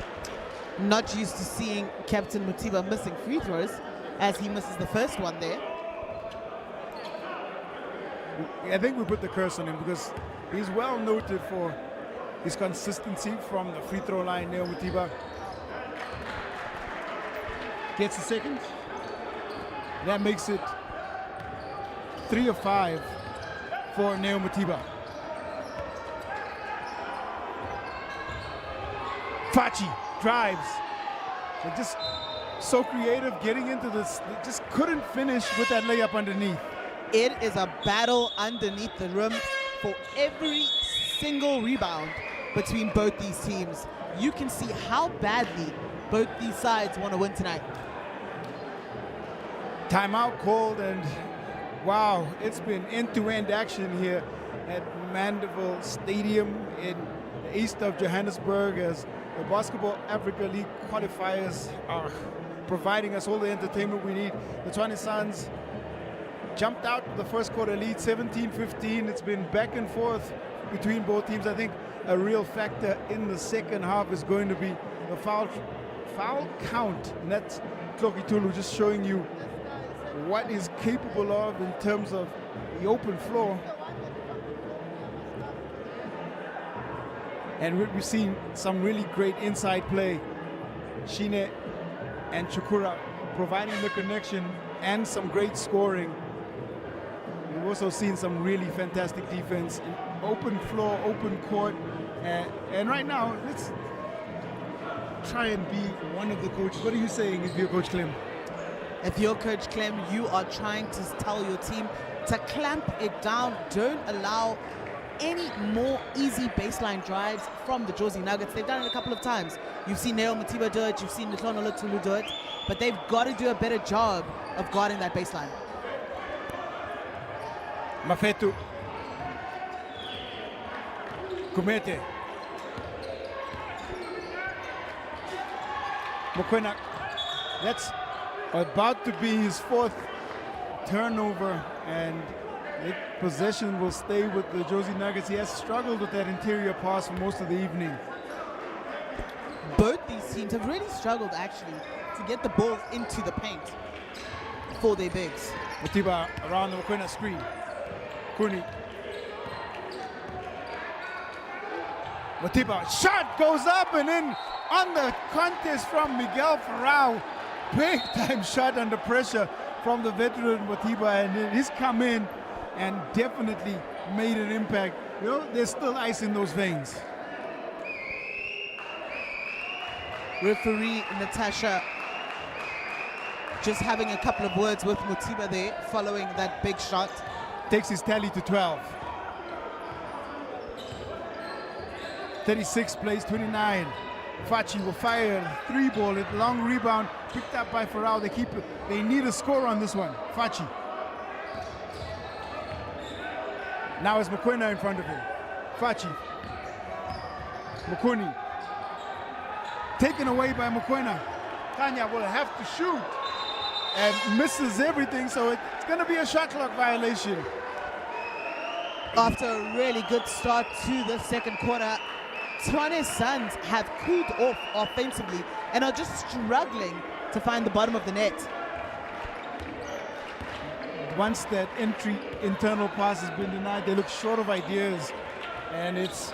Not used to seeing Captain Motiba missing free throws, as he misses the first one there. I think we put the curse on him because he's well noted for his consistency from the free throw line. Neo Motiba gets a second. That makes it 3 of 5 for Neo Motiba. Fachi drives. They're just so creative getting into this. They just couldn't finish with that layup underneath. It is a battle underneath the rim for every single rebound between both these teams. You can see how badly both these sides want to win tonight. Timeout called, and wow, it's been end-to-end action here at Mandeville Stadium in the east of Johannesburg, as the Basketball Africa League qualifiers are providing us all the entertainment we need. The Tshwane Suns jumped out the first quarter lead, 17-15. It's been back and forth between both teams. I think a real factor in the second half is going to be the foul count, and that's Tloki Tulu just showing you what he's capable of in terms of the open floor. And we've seen some really great inside play. Shine and Chukura providing the connection and some great scoring. We've also seen some really fantastic defense, open floor, open court. And right now, let's try and be one of the coaches. What are you saying if you're Coach Clem? If you're Coach Clem, you are trying to tell your team to clamp it down. Don't allow any more easy baseline drives from the Jozi Nuggets. They've done it a couple of times. You've seen Neo Matiba do it, you've seen Tshwane Lutulu do it, but they've got to do a better job of guarding that baseline. Mafetu. Kumete. Mokoena. That's about to be his 4th turnover, and possession will stay with the Jozi Nuggets. He has struggled with that interior pass for most of the evening. Both these teams have really struggled actually to get the ball into the paint for their bigs. Matiba around the Mokoena screen. Kuni. Matiba, shot goes up and in on the contest from Miguel Farao. Big time shot under pressure from the veteran Matiba, and he's come in and definitely made an impact. You know, there's still ice in those veins. Referee Natasha just having a couple of words with Matiba there following that big shot. Takes his tally to 12. 36 plays 29. Fachi will fire a 3-ball, a long rebound picked up by Farao. They need a score on this one. Fachi. Now it's Mokoena in front of him. Fachi. Mukuni. Taken away by Mokoena. Tanya will have to shoot and misses everything, so it's going to be a shot clock violation. After a really good start to the second quarter, Tshwane Suns have cooled off offensively and are just struggling to find the bottom of the net. Once that internal pass has been denied, they look short of ideas, and it's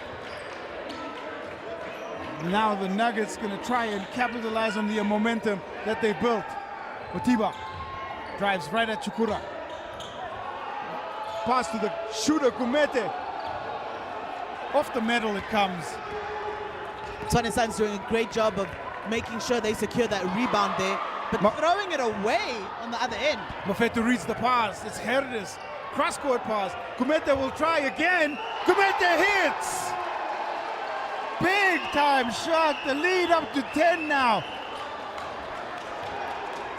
now the Nuggets going to try and capitalize on the momentum that they built. Matiba drives right at Chukura. Pass to the shooter, Kumete. Off the metal it comes. Tshwane Suns doing a great job of making sure they secure that rebound there, but throwing it away on the other end. Mafetu reads the pass. It's Hernandez. Cross-court pass. Kumete will try again. Kumete hits! Big time shot. The lead up to 10 now.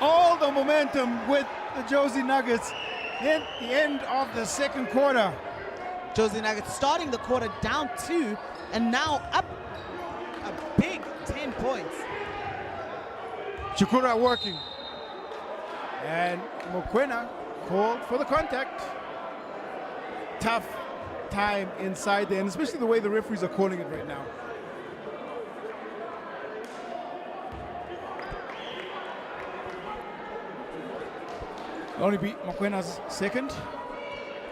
All the momentum with the Jozi Nuggets at the end of the second quarter. Jozi Nuggets starting the quarter down 2 and now up a big 10 points. Chukura working. And Mokoena called for the contact. Tough time inside there, and especially the way the referees are calling it right now. Only beat Mokoena's second.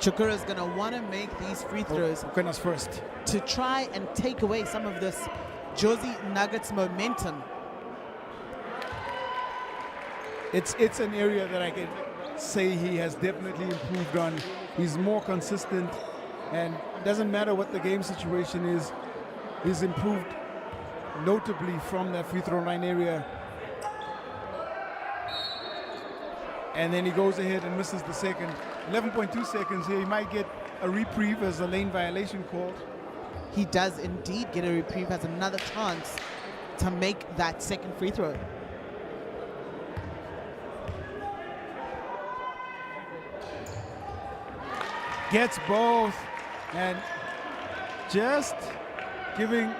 Chukura's going to want to make these free throws. Mokoena's first. To try and take away some of this Jozi Nuggets momentum. It's an area that I can say he has definitely improved on. He's more consistent, and it doesn't matter what the game situation is, he's improved notably from that free throw line area. And then he goes ahead and misses the second. 11.2 seconds here. He might get a reprieve as a lane violation called. He does indeed get a reprieve, has another chance to make that second free throw. Gets both, and just giving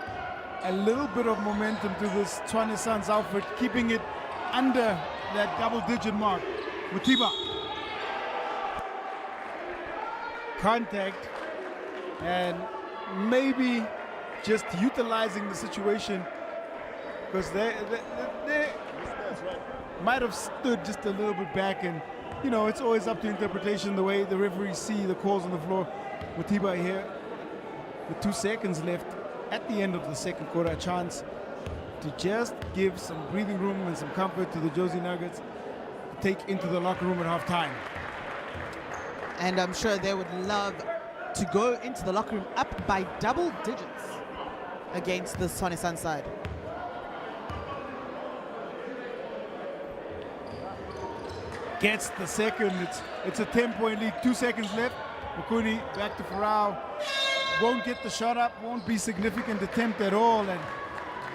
a little bit of momentum to this Tshwane Suns outfit, keeping it under that double-digit mark. Mutiba. Contact, and maybe just utilizing the situation, because they might have stood just a little bit back, and you know, it's always up to interpretation the way the referees see the calls on the floor. Mutiba here with 2 seconds left at the end of the second quarter, a chance to just give some breathing room and some comfort to the Jozi Nuggets to take into the locker room at halftime. And I'm sure they would love to go into the locker room up by double digits against the Tshwane Suns side. gets the second. It's a 10-point lead, 2 seconds left. Mukuni back to Farao. Won't get the shot up, won't be significant attempt at all. And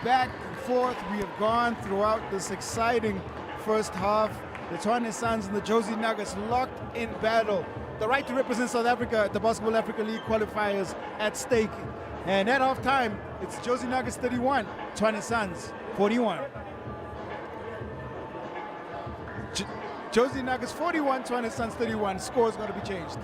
back and forth we have gone throughout this exciting first half. The Tshwane Suns and the Jozi Nuggets locked in battle. The right to represent South Africa at the Basketball Africa League qualifiers at stake. And at halftime, it's Jozi Nuggets 31, Tshwane Suns 41. Jozi Nuggets 41, Tshwane Suns 31. Score's got to be changed.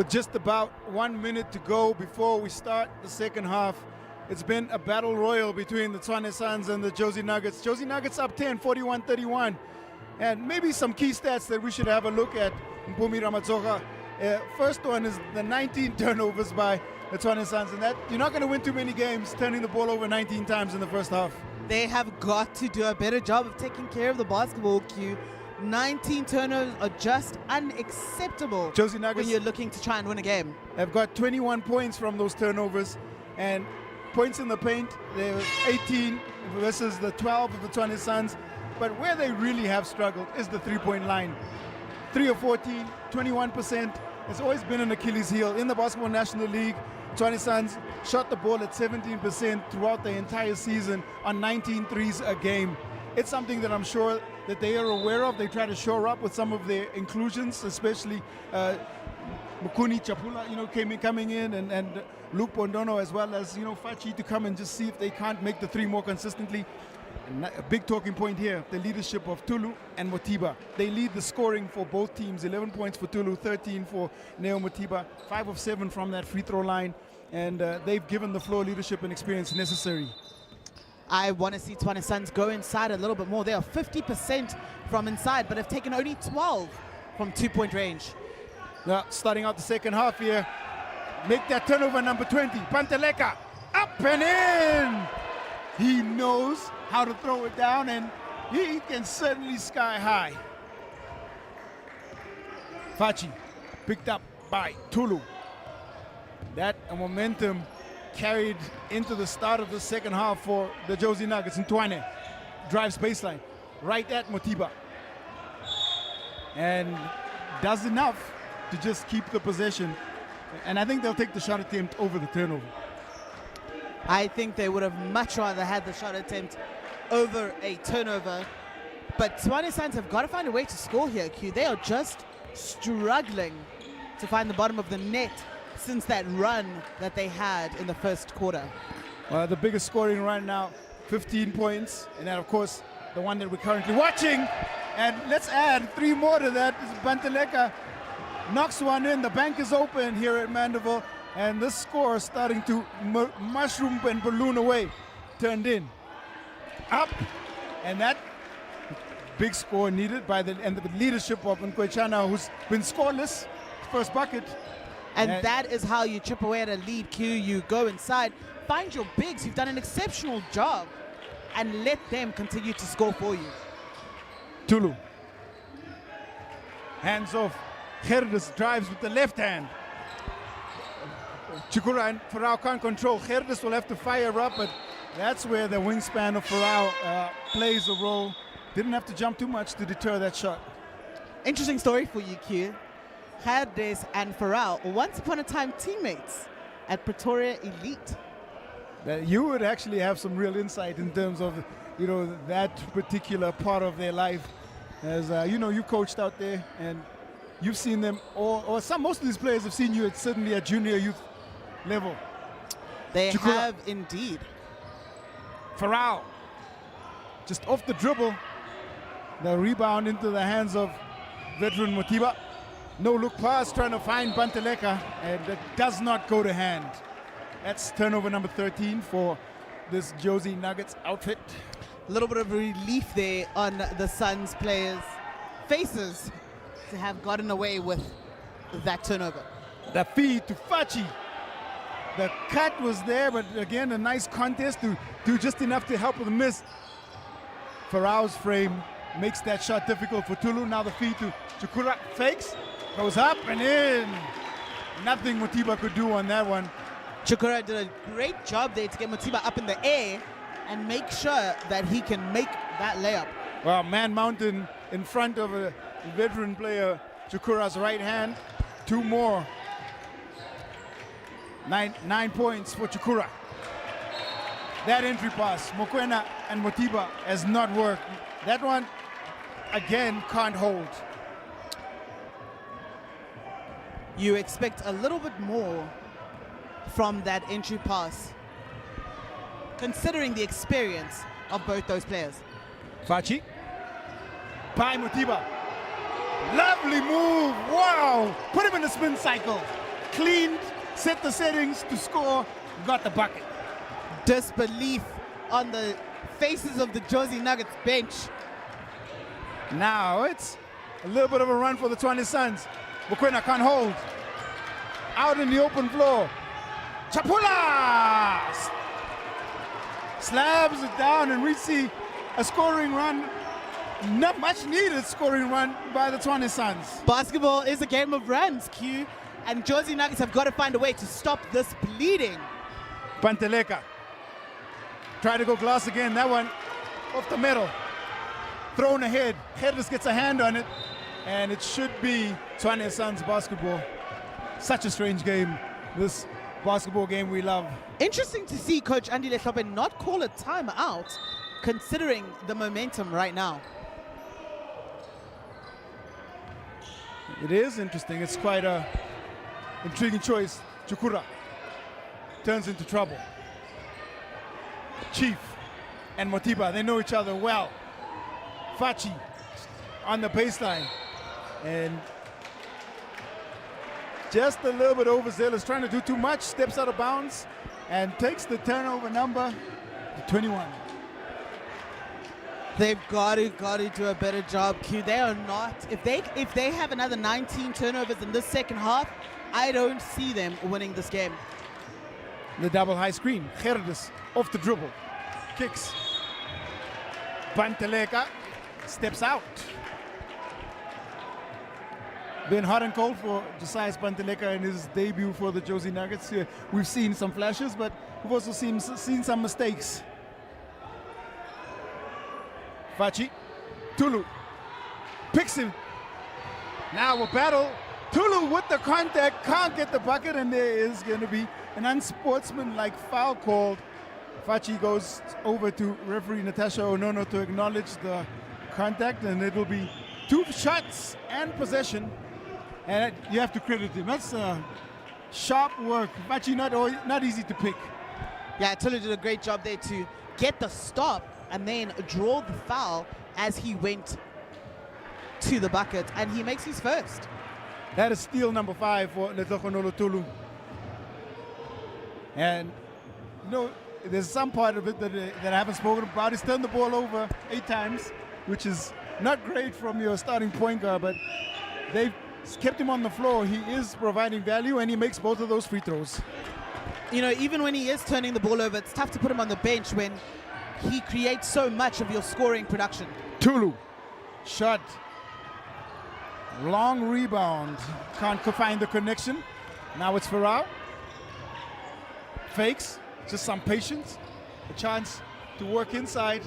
With just about 1 minute to go before we start the second half, it's been a battle royal between the Tshwane Suns and the Jozi Nuggets. Jozi Nuggets up 10, 41-31. And maybe some key stats that we should have a look at, Mpumi Ramatsoga. First one is the 19 turnovers by the Tshwane Suns, and that you're not going to win too many games turning the ball over 19 times in the first half. They have got to do a better job of taking care of the basketball, Q. 19 turnovers are just unacceptable Jozi Nuggets when you're looking to try and win a game. Have got 21 points from those turnovers, and points in the paint, they're 18 versus the 12 of the Tshwane Suns. But where they really have struggled is the three-point line. 3 of 14, 21%. It's always been an Achilles heel. In the Basketball National League, Tshwane Suns shot the ball at 17% throughout the entire season on 19 threes a game. It's something that I'm sure that they are aware of. They try to shore up with some of their inclusions, especially Mukuni Chapula, coming in, and Luke Bondono, as well as Fachi, to come and just see if they can't make the three more consistently. And a big talking point here, the leadership of Tulu and Motiba. They lead the scoring for both teams. 11 points for Tulu, 13 for Neo Motiba, 5 of 7 from that free throw line, and they've given the floor leadership and experience necessary. I want to see Tshwane Suns go inside a little bit more. They are 50% from inside, but have taken only 12 from two-point range. Now, starting out the second half here, make that turnover number 20. Panteleka, up and in! He knows how to throw it down, and he can certainly sky high. Fachi, picked up by Tulu. That momentum carried into the start of the second half for the Jozi Nuggets. And Tshwane drives baseline right at Motiba and does enough to just keep the possession. And I think they'll take the shot attempt over the turnover. I think they would have much rather had the shot attempt over a turnover. But Tshwane Suns have got to find a way to score here, Q. They are just struggling to find the bottom of the net since that run that they had in the first quarter. Well, the biggest scoring run now, 15 points. And then, of course, the one that we're currently watching. And let's add 3 more to that. Banteleka knocks one in. The bank is open here at Mandeville. And this score is starting to mushroom and balloon away. Turned in. Up. And that big score needed by the leadership of Nkwechana, who's been scoreless. First bucket. And that is how you chip away at a lead, Q. You go inside, find your bigs. You've done an exceptional job, and let them continue to score for you. Tulu. Hands off. Gerdes drives with the left hand. Chikura and Farao can't control. Gerdes will have to fire up, but that's where the wingspan of Farao plays a role. Didn't have to jump too much to deter that shot. Interesting story for you, Q. Gerdes and Farao, once upon a time teammates at Pretoria Elite. You would actually have some real insight in terms of, that particular part of their life. As you coached out there, and you've seen them, most of these players have seen you certainly at junior youth level. They have indeed. Farao, just off the dribble, the rebound into the hands of veteran Motiba. No look pass, trying to find Panteleka, and that does not go to hand. That's turnover number 13 for this Jozi Nuggets outfit. A little bit of relief there on the Suns players' faces to have gotten away with that turnover. The feed to Fachi. The cut was there, but again, a nice contest to do just enough to help with the miss. Farao's frame makes that shot difficult for Tulu. Now the feed to Chukura, fakes, goes up and in. Nothing Motiba could do on that one. Chukura did a great job there to get Motiba up in the air and make sure that he can make that layup. Well, man mountain in front of a veteran player, Chukura's right hand. 2 more. 9 points for Chukura. That entry pass, Mokwena and Motiba, has not worked. That one, again, can't hold. You expect a little bit more from that entry pass, considering the experience of both those players. Fachi, by Motiba. Lovely move, wow! Put him in the spin cycle. cleaned, set the settings to score, got the bucket. Disbelief on the faces of the Jozi Nuggets bench. Now it's a little bit of a run for the Tshwane Suns. Mokoena can't hold. Out in the open floor. Chapula slabs it down, and we see a scoring run, not much needed scoring run by the Tshwane Suns. Basketball is a game of runs, Q, and Jozi Nuggets have got to find a way to stop this bleeding. Panteleka try to go glass again. That one off the middle. Thrown ahead. Headless gets a hand on it, and it should be Tshwane Suns basketball. Such a strange game, this basketball game we love. Interesting to see Coach Andile Hlophe not call a timeout, considering the momentum right now. It is interesting. It's quite a intriguing choice. Chukura turns into trouble. Chief and Motiba, they know each other well. Fachi on the baseline, and just a little bit overzealous, trying to do too much, steps out of bounds and takes the turnover number to 21. They've got to do a better job, Q. They are not, if they have another 19 turnovers in this second half, I don't see them winning this game. The double high screen. Gerdes off the dribble. Kicks. Panteleka steps out. Been hot and cold for Josias Panteleka in his debut for the Jozi Nuggets. We've seen some flashes, but we've also seen some mistakes. Fachi. Tulu picks him. Now a battle. Tulu with the contact, can't get the bucket, and there is going to be an unsportsmanlike foul called. Fachi goes over to referee Natasha Onono to acknowledge the contact, and it will be 2 shots and possession. And you have to credit him. That's sharp work. Fachi not easy to pick. Yeah, Tulu did a great job there to get the stop and then draw the foul as he went to the bucket, and he makes his first. That is steal number 5 for Letlogonolo Tulu. And you know, there's some part of it that I haven't spoken about. He's turned the ball over 8 times, which is not great from your starting point guard, but they've kept him on the floor. He is providing value, and he makes both of those free throws. You know, even when he is turning the ball over, it's tough to put him on the bench when he creates so much of your scoring production. Tulu, shot. Long rebound. Can't find the connection. Now it's Farrar. Fakes. Just some patience. A chance to work inside.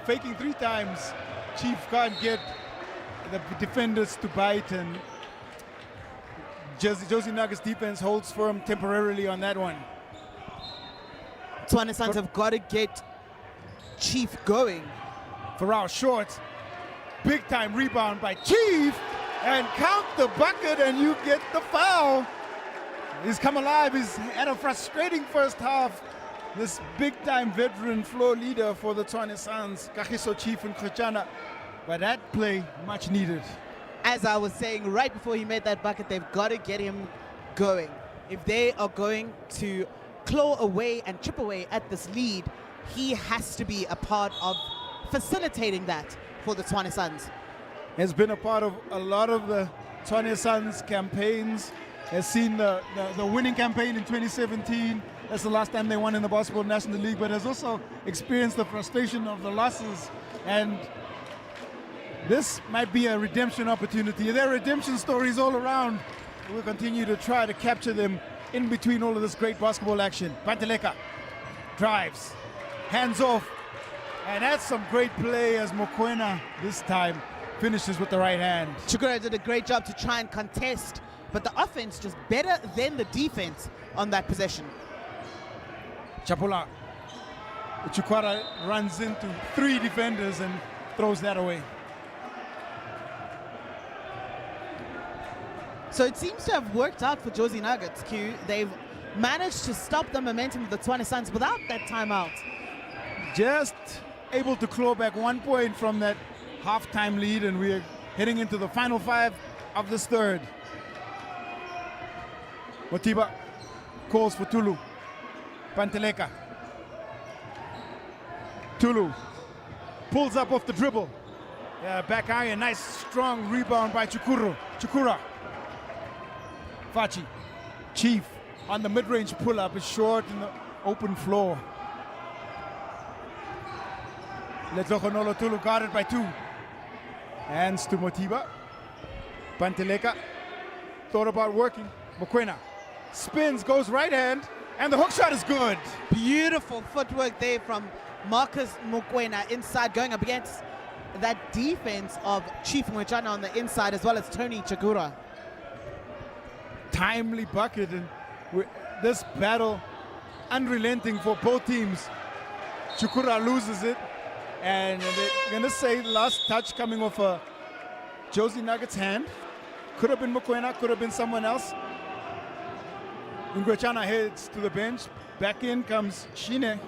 Faking 3 times. Chief can't get the defenders to bite, and Jozi Nuggets defense holds firm temporarily on that one. Tshwane Suns have got to get Chief going. Farrar short. Big time rebound by Chief. And count the bucket, and you get the foul. He's come alive. He's had a frustrating first half. This big-time veteran floor leader for the Tshwane Suns, Kagiso Chief and Khotjana. But that play, much needed. As I was saying right before he made that bucket, they've got to get him going. If they are going to claw away and chip away at this lead, he has to be a part of facilitating that for the Tshwane Suns. Has been a part of a lot of the Tshwane Suns campaigns. Has seen the winning campaign in 2017. That's the last time they won in the Basketball National League, but has also experienced the frustration of the losses. And this might be a redemption opportunity. There are redemption stories all around. We'll continue to try to capture them in between all of this great basketball action. Panteleka drives, hands off, and that's some great play as Mokoena this time finishes with the right hand. Chukura did a great job to try and contest, but the offense just better than the defense on that possession. Chapula. Chukwara runs into 3 defenders and throws that away. So it seems to have worked out for Jozi Nuggets, Q. They've managed to stop the momentum of the Tshwane Suns without that timeout. Just able to claw back 1 point from that halftime lead, and we're heading into the final 5 of this third. Motiba calls for Tulu. Panteleka. Tulu pulls up off the dribble. Back iron, nice strong rebound by Chukura. Fachi. Chief on the mid-range pull-up is short in the open floor. Letlokonolo Tulu guarded by 2. Hands to Motiba. Panteleka thought about working. Mokoena spins, goes right hand, and the hook shot is good. Beautiful footwork there from Marcus Mokoena inside, going up against that defense of Chief Mochana on the inside, as well as Tony Chakura. Timely bucket, and this battle unrelenting for both teams. Chukura loses it, and they're gonna say last touch coming off a Jozi Nuggets hand. Could have been Mokoena, could have been someone else. Ngwechana heads to the bench. Back in comes Tshwane.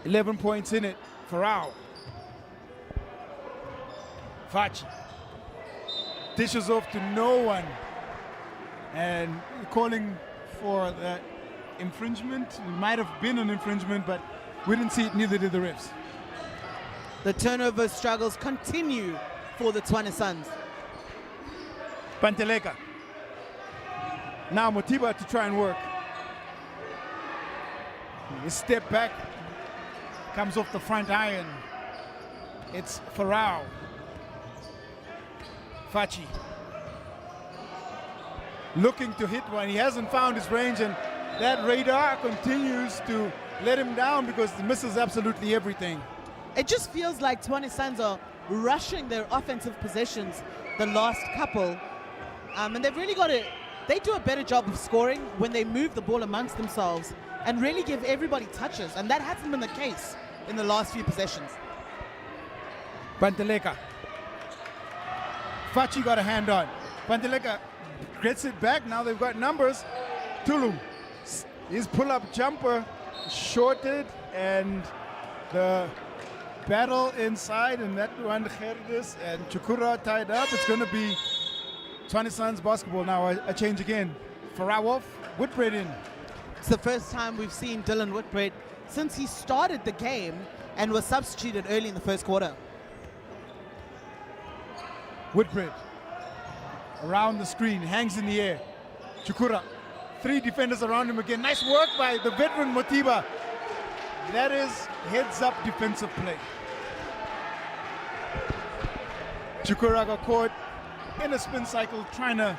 11 points in it for Rao. Fachi dishes off to no one, and calling for the infringement. It might have been an infringement, but we didn't see it, neither did the refs. The turnover struggles continue for the Tshwane Suns. Panteleka. Now Motiba to try and work. His step back comes off the front iron. It's Farao. Fachi looking to hit one. He hasn't found his range, and that radar continues to let him down because he misses absolutely everything. It just feels like Tshwane Suns are rushing their offensive possessions the last couple. And they've really got to, they do a better job of scoring when they move the ball amongst themselves and really give everybody touches. And that hasn't been the case in the last few possessions. Panteleka. Fachi got a hand on. Panteleka gets it back. Now they've got numbers. Tulu. His pull-up jumper shorted, and the battle inside, and that one Gerdes and Chukura tied up. It's going to be Tshwane Suns basketball now. A change again. Farao, Whitbread in. It's the first time we've seen Dylan Whitbread since he started the game and was substituted early in the first quarter. Whitbread around the screen, hangs in the air. Chukura, 3 defenders around him again. Nice work by the veteran Motiba. That is heads-up defensive play. Chukura got caught in a spin cycle trying to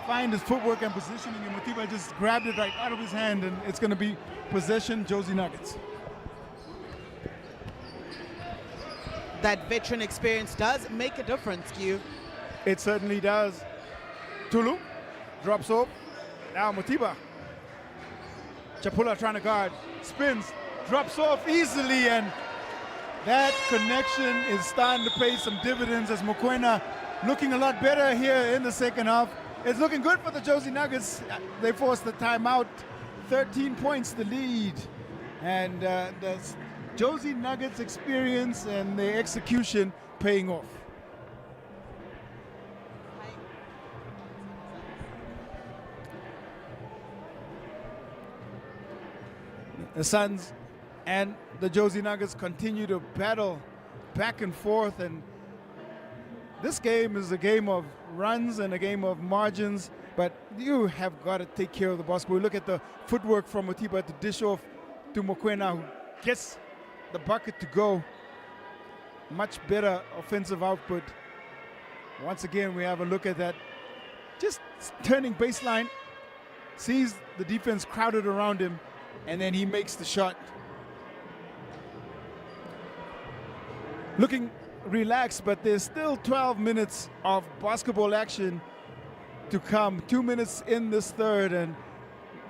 find his footwork and positioning, and Motiba just grabbed it right out of his hand, and it's going to be possession Jozi Nuggets. That veteran experience does make a difference, Q. It certainly does. Tulu drops off. Now Motiba. Chapula trying to guard. Spins. Drops off easily, and that connection is starting to pay some dividends as Mokoena looking a lot better here in the second half. It's looking good for the Jozi Nuggets. They forced the timeout. 13 points the lead. And the Jozi Nuggets experience and their execution paying off. The Suns and the Jozi Nuggets continue to battle back and forth, and this game is a game of runs and a game of margins, but you have got to take care of the basketball. Look at the footwork from Motiba to dish off to Mokoena, who gets the bucket to go. Much better offensive output. Once again, we have a look at that. Just turning baseline, sees the defense crowded around him, and then he makes the shot. Looking relaxed, but there's still 12 minutes of basketball action to come. 2 minutes in this third, and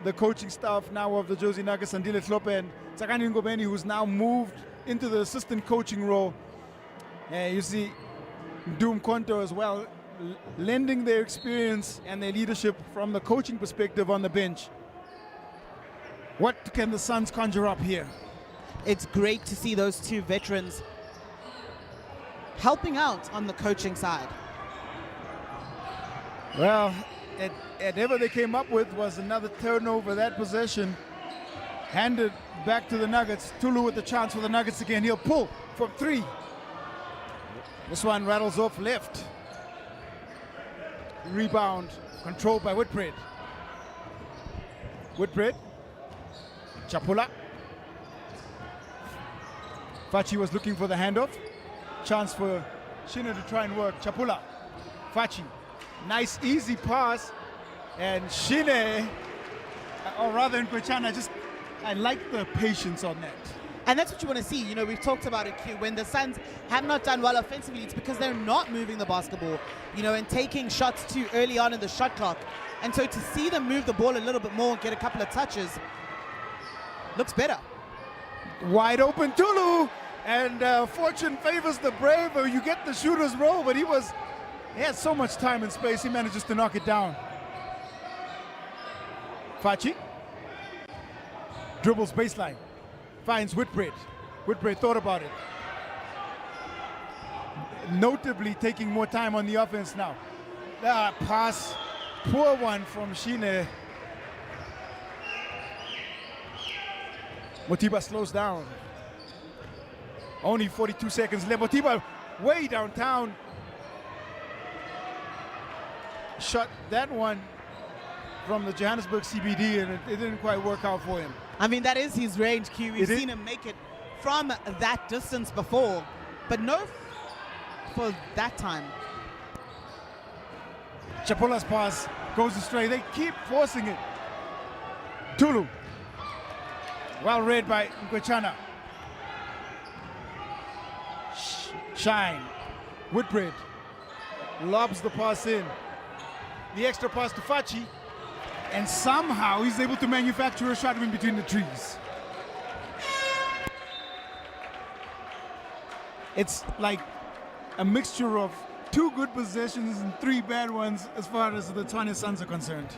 the coaching staff now of the Jozi Nuggets, Andile Klope and Tsakani Ngobeni, who's now moved into the assistant coaching role. And you see Doom Konto as well, lending their experience and their leadership from the coaching perspective on the bench. What can the Suns conjure up here? It's great to see those two veterans helping out on the coaching side. Well, whatever they came up with was another turnover. That possession handed back to the Nuggets. Tulu with the chance for the Nuggets again. He'll pull from 3. This one rattles off left. Rebound controlled by Whitbread. Whitbread. Chapula. Fachi was looking for the handoff. Chance for Tshwane to try and work. Chapula. Fachi. Nice easy pass. And Tshwane, or rather Nkwechana, I like the patience on that. And that's what you want to see. You know, we've talked about it, Q. When the Suns have not done well offensively, it's because they're not moving the basketball, you know, and taking shots too early on in the shot clock. And so to see them move the ball a little bit more, get a couple of touches, looks better. Wide open Tulu, and fortune favors the brave. You get the shooter's roll, but he had so much time and space, he manages to knock it down. Fachi dribbles baseline, finds Whitbread. Whitbread thought about it. Notably taking more time on the offense now. Pass, poor one from Tshwane. Motiba slows down. Only 42 seconds left. Motiba way downtown. Shot that one from the Johannesburg CBD, and it didn't quite work out for him. I mean, that is his range, Q. We've seen him make it from that distance before, but no for that time. Chapula's pass goes astray. They keep forcing it. Tulu. Well read by Nkwechana. Shine. Whitbread lobs the pass in. The extra pass to Fachi, and somehow he's able to manufacture a shot in between the trees. It's like a mixture of 2 good possessions and 3 bad ones as far as the Tshwane Suns are concerned.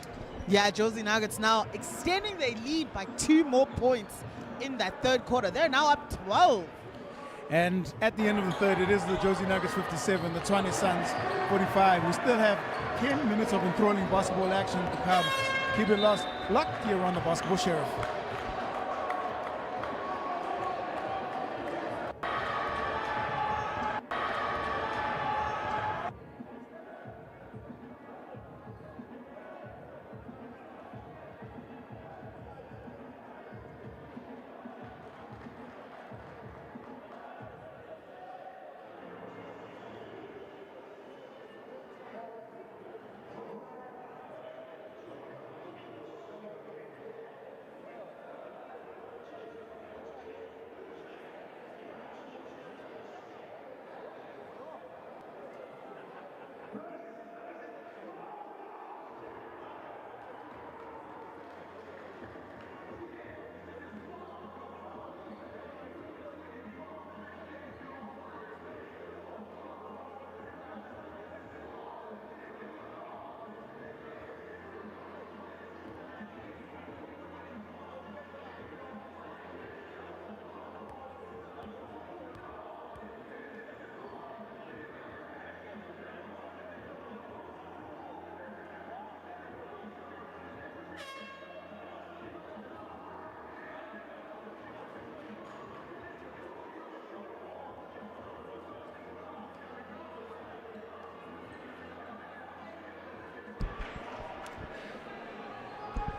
Yeah, Jozi Nuggets now extending their lead by 2 more points in that third quarter. They're now up 12. And at the end of the third, it is the Jozi Nuggets 57, the Tshwane Suns 45. We still have 10 minutes of enthralling basketball action to come. Keep it locked here on the Basketball Sheriff.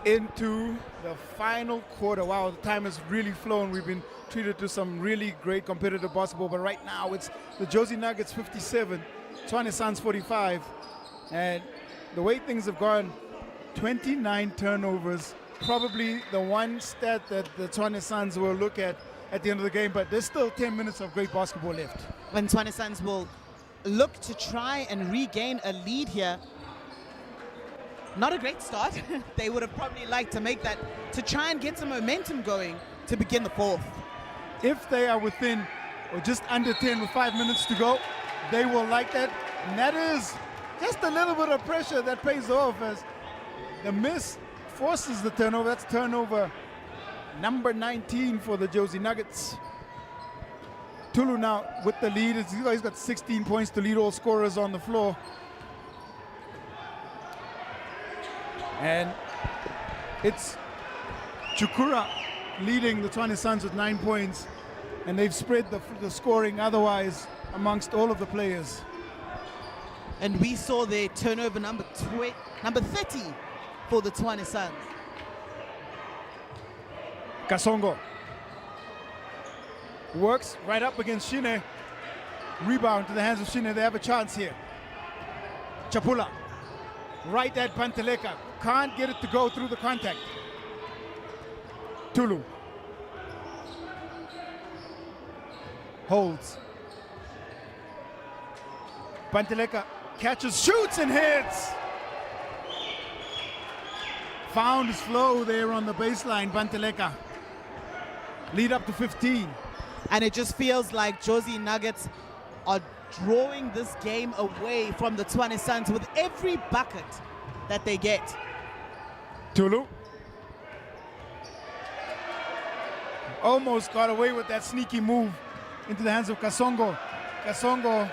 Into the final quarter. Wow, the time has really flown. We've been treated to some really great competitive basketball, but right now it's the Jozi Nuggets 57, Tshwane Suns 45, and the way things have gone, 29 turnovers, probably the one stat that the Tshwane Suns will look at the end of the game, but there's still 10 minutes of great basketball left. When Tshwane Suns will look to try and regain a lead here. Not a great start. They would have probably liked to make that, to try and get some momentum going to begin the fourth. If they are within or just under 10 with 5 minutes to go, they will like that. And that is just a little bit of pressure that pays off as the miss forces the turnover. That's turnover number 19 for the Jozi Nuggets. Tulu now with the lead. He's got 16 points to lead all scorers on the floor. And it's Chukura leading the Tshwane Suns with 9 points, and they've spread the scoring otherwise amongst all of the players. And we saw their turnover number 30 for the Tshwane Suns. Kasongo works right up against Tshwane. Rebound to the hands of Tshwane. They have a chance here. Chapula right at Panteleka. Can't get it to go through the contact. Tulu holds. Panteleka catches, shoots, and hits. Found his flow there on the baseline, Panteleka. Lead up to 15. And it just feels like Jozi Nuggets are drawing this game away from the Tshwane Suns with every bucket that they get. Tulu almost got away with that sneaky move into the hands of Kasongo. Kasongo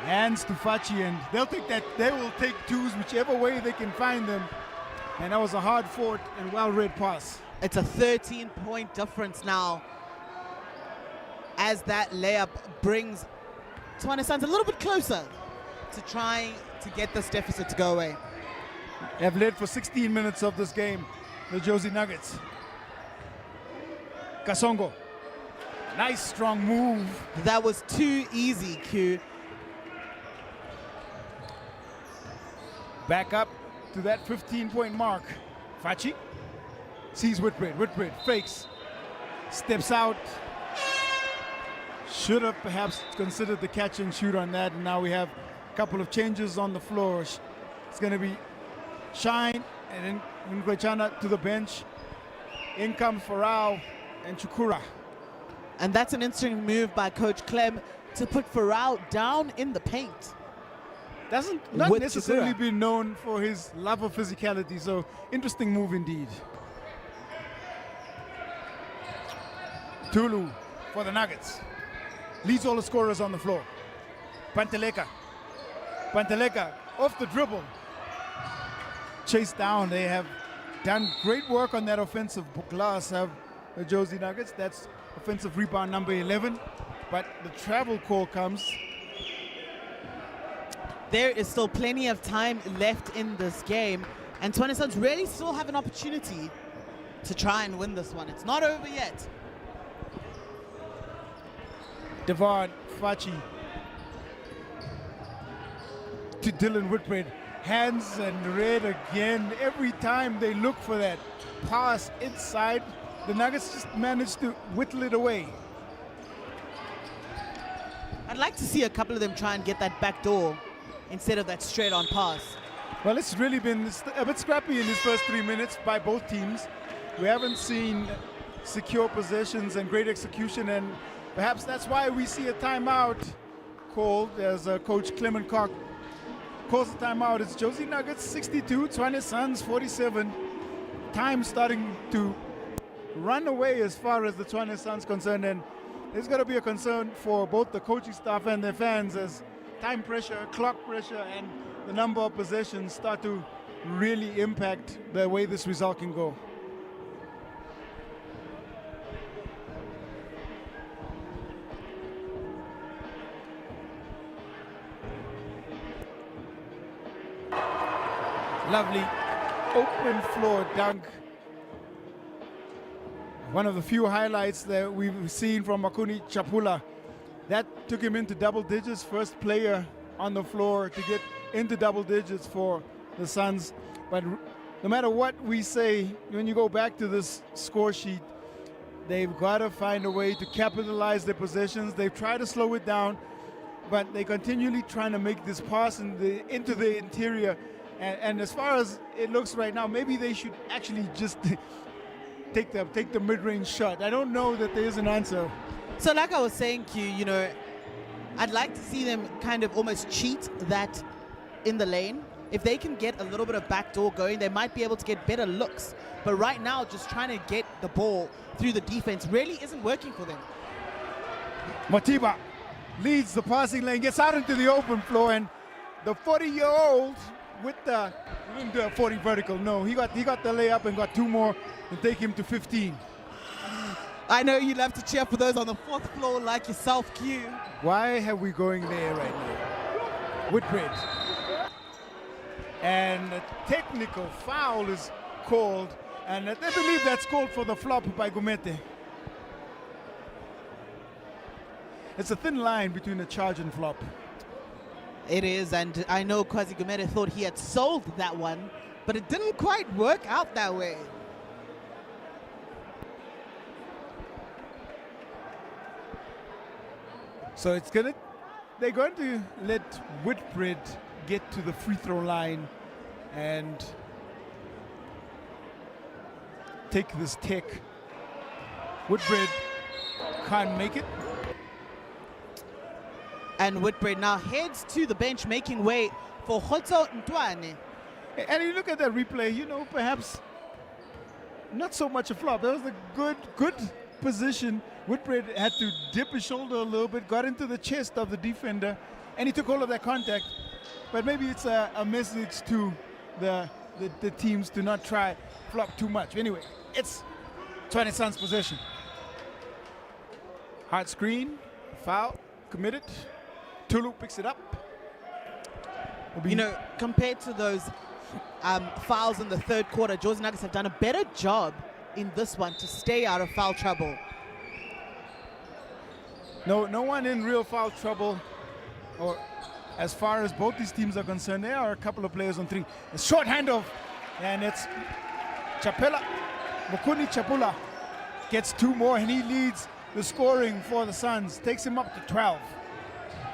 hands to Fachi, and they'll take that. They will take twos whichever way they can find them. And that was a hard fought and well-read pass. It's a 13-point difference now, as that layup brings Tshwane Suns a little bit closer to trying to get this deficit to go away. They have led for 16 minutes of this game, the Jozi Nuggets. Kasongo, nice strong move. That was too easy, Q. Back up to that 15-point mark. Fachi sees Whitbread. Whitbread fakes, steps out. Should have perhaps considered the catch and shoot on that. And now we have a couple of changes on the floor. It's going to be Shine and then Ngwechana to the bench. In comes Farao and Chukura. And that's an interesting move by Coach Clem to put Farao down in the paint. Not With necessarily Chukura. been known for his love of physicality, so interesting move indeed. Tulu for the Nuggets. Leads all the scorers on the floor. Panteleka. Panteleka off the dribble. Chased down. They have done great work on that offensive glass, have the Jozi Nuggets. That's offensive rebound number 11. But the travel call comes. There is still plenty of time left in this game, and Tshwane Suns really still have an opportunity to try and win this one. It's not over yet. Devon Fachi to Dylan Whitbread. Hands and red again. Every time they look for that pass inside, the Nuggets just managed to whittle it away. I'd like to see a couple of them try and get that back door instead of that straight-on pass. Well, it's really been a bit scrappy in these first 3 minutes by both teams. We haven't seen secure possessions and great execution, and perhaps that's why we see a timeout called as Coach Clement Cock calls the timeout. It's Jozi Nuggets 62, Tshwane Suns 47. Time starting to run away as far as the Tshwane Suns concerned, and there's got to be a concern for both the coaching staff and their fans as time pressure, clock pressure, and the number of possessions start to really impact the way this result can go. Lovely open floor dunk. One of the few highlights that we've seen from Makuni Chapula. That took him into double digits, first player on the floor to get into double digits for the Suns. But no matter what we say, when you go back to this score sheet, they've got to find a way to capitalize their possessions. They've tried to slow it down, but they continually trying to make this pass into the interior. And as far as it looks right now, maybe they should actually just take the mid-range shot. I don't know that there is an answer. So like I was saying, Q, you know, I'd like to see them kind of almost cheat that in the lane. If they can get a little bit of backdoor going, they might be able to get better looks. But right now, just trying to get the ball through the defense really isn't working for them. Matiba leads the passing lane, gets out into the open floor, and the 40-year-old with the, he didn't do a 40 vertical, no. He got the layup and got 2 more and take him to 15. I know you love to cheer for those on the 4th floor like yourself, Q. Why are we going there right now? Whitbread. And a technical foul is called, and I believe that's called for the flop by Gumete. It's a thin line between a charge and flop. It is, and I know Kwazi Gumede thought he had sold that one, but it didn't quite work out that way. So they're going to let Whitbread get to the free throw line and take this tech. Whitbread can't make it. And Whitbread now heads to the bench, making way for Tshwane. And you look at that replay, you know, perhaps not so much a flop. That was a good position. Whitbread had to dip his shoulder a little bit, got into the chest of the defender, and he took all of that contact. But maybe it's a message to the teams to not try flop too much. Anyway, it's Tshwane Suns possession. Hard screen, foul, committed. Tulu picks it up. You know, compared to those fouls in the 3rd quarter, Jozi Nuggets have done a better job in this one to stay out of foul trouble. No one in real foul trouble, or as far as both these teams are concerned. There are a couple of players on 3. A short handoff, and it's Chapela. Mukuni Chapula gets 2 more, and he leads the scoring for the Suns. Takes him up to 12.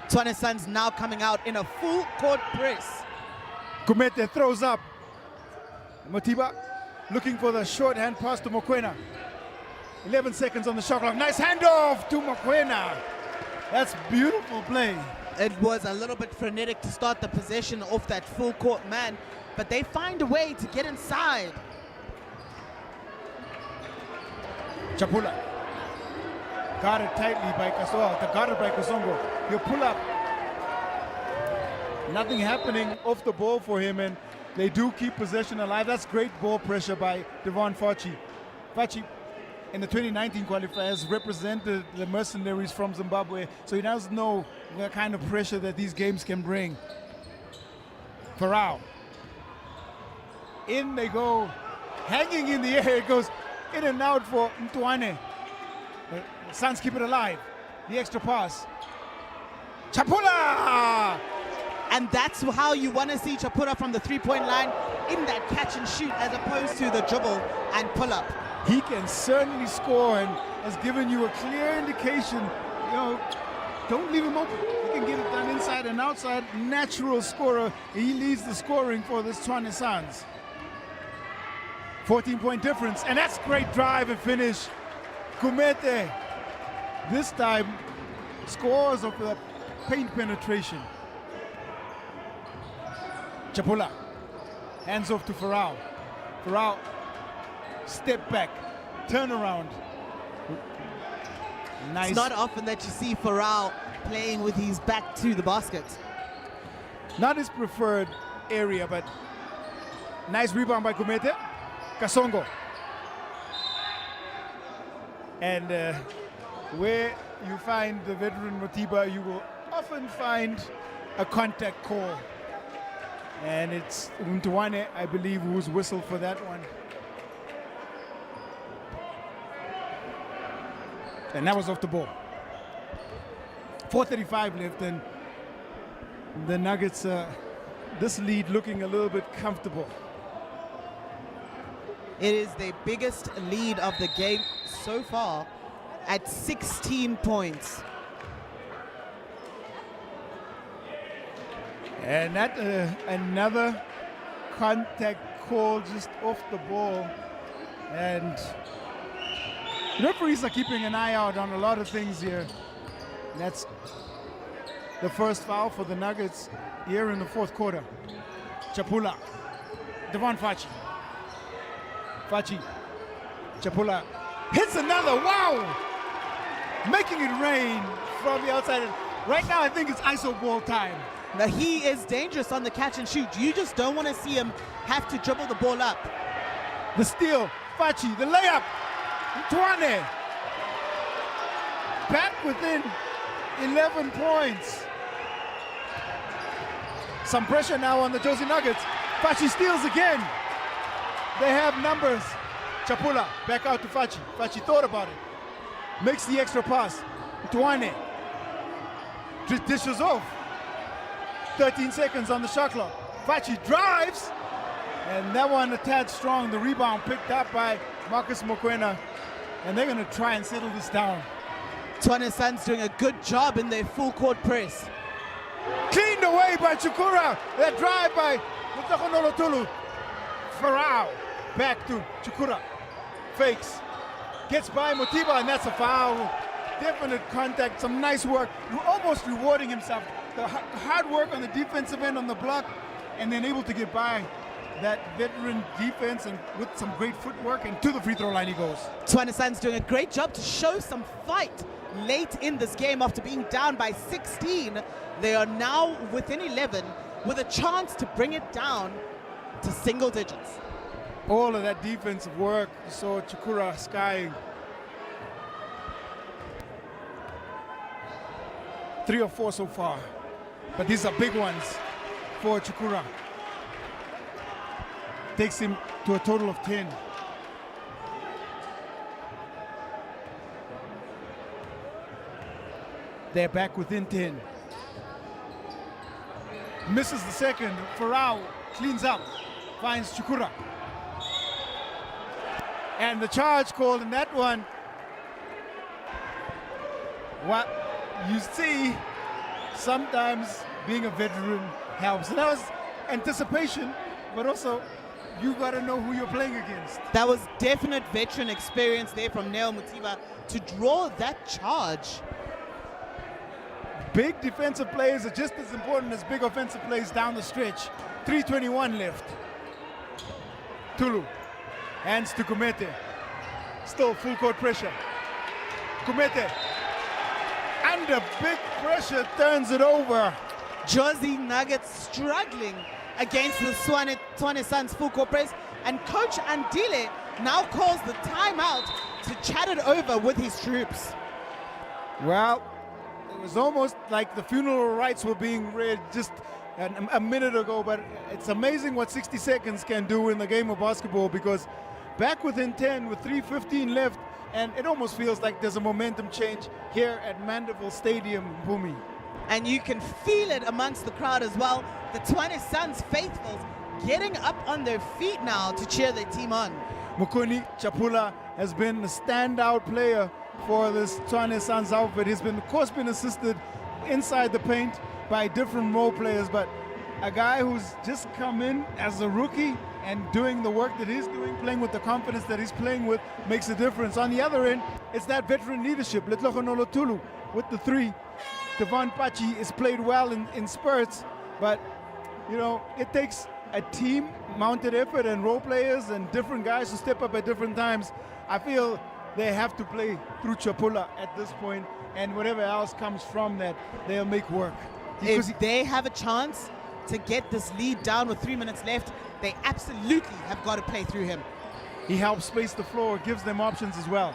Tshwane Suns now coming out in a full court press. Gumete throws up. Motiba looking for the short hand pass to Mokwena. 11 seconds on the shot clock. Nice handoff to Mokwena. That's beautiful play. It was a little bit frenetic to start the possession off that full court man, but they find a way to get inside. Chapula. Guarded tightly by Kasoa. Guarded by Kosongo. He'll pull up. Nothing happening off the ball for him, and they do keep possession alive. That's great ball pressure by Devon Fachi. Fachi, in the 2019 qualifiers, represented the mercenaries from Zimbabwe, so he does know the kind of pressure that these games can bring. Farao. In they go. Hanging in the air. It goes in and out for Mtwane. The Suns keep it alive. The extra pass. Chapula! And that's how you want to see Chapula from the 3-point line, in that catch and shoot as opposed to the dribble and pull up. He can certainly score and has given you a clear indication, you know, don't leave him open. He can get it done inside and outside. Natural scorer. He leads the scoring for this Tshwane Suns. 14-point difference, and that's great drive and finish. Gumete, this time, scores of the paint penetration. Chapula, hands off to Farao. Farao, step back, turn around. Nice. It's not often that you see Farao playing with his back to the basket. Not his preferred area, but nice rebound by Gumete. Kasongo. And where you find the veteran Motiba, you will often find a contact call. And it's Mtwane, I believe, who's whistled for that one. And that was off the ball. 4:35 left, and the Nuggets, this lead looking a little bit comfortable. It is the biggest lead of the game so far at 16 points. And that another contact call just off the ball. And referees are keeping an eye out on a lot of things here. That's the first foul for the Nuggets here in the 4th quarter. Chapula, Devon Fachi. Fachi, Chapula hits another, wow! Making it rain from the outside. Right now I think it's ISO ball time. Now, he is dangerous on the catch and shoot. You just don't want to see him have to dribble the ball up. The steal, Fachi, the layup, Tshwane. Back within 11 points. Some pressure now on the Jozi Nuggets. Fachi steals again. They have numbers. Chapula back out to Fachi. Fachi thought about it. Makes the extra pass. Tshwane dishes off. 13 seconds on the shot clock. Fachi drives. And that one a tad strong. The rebound picked up by Marcus Mokoena. And they're going to try and settle this down. Tshwane Suns doing a good job in their full court press. Cleaned away by Chukura. That drive by Mutsakonolotulu. Farao back to Chukura. Fakes. Gets by Motiba, and that's a foul. Definite contact, some nice work. Almost rewarding himself. The hard work on the defensive end on the block, and then able to get by that veteran defense and with some great footwork, and to the free throw line he goes. Tshwane Suns doing a great job to show some fight late in this game after being down by 16. They are now within 11 with a chance to bring it down to single digits. All of that defensive work, you saw Chukura skying. 3 or 4 so far, but these are big ones for Chukura. Takes him to a total of 10. They're back within 10. Misses the second. Farao cleans up, finds Chukura. And the charge called in that one. What you see, sometimes being a veteran helps. And that was anticipation, but also you got to know who you're playing against. That was definite veteran experience there from Neo Mutiba to draw that charge. Big defensive plays are just as important as big offensive plays down the stretch. 3:21 left. Tulu. Hands to Kumete. Still full court pressure. Kumete. Under big pressure, turns it over. Jozi Nuggets struggling against the Tshwane Suns full court press. And Coach Andile now calls the timeout to chat it over with his troops. Well, it was almost like the funeral rites were being read just a minute ago, but it's amazing what 60 seconds can do in the game of basketball, because back within 10 with 3:15 left, and it almost feels like there's a momentum change here at Mandeville Stadium, Bumi. And you can feel it amongst the crowd as well. The Tshwane Suns faithfuls getting up on their feet now to cheer their team on. Mukuni Chapula has been a standout player for this Tshwane Suns outfit. He's been, of course, been assisted inside the paint by different role players, but a guy who's just come in as a rookie and doing the work that he's doing, playing with the confidence that he's playing with, makes a difference. On the other end, it's that veteran leadership. Letlogonolotulu with the 3. Devon Pachi has played well in spurts, but you know, it takes a team-mounted effort and role players and different guys to step up at different times. I feel they have to play through Chapula at this point, and whatever else comes from that, they'll make work. If they have a chance to get this lead down with 3 minutes left, they absolutely have got to play through him. He helps space the floor, gives them options as well.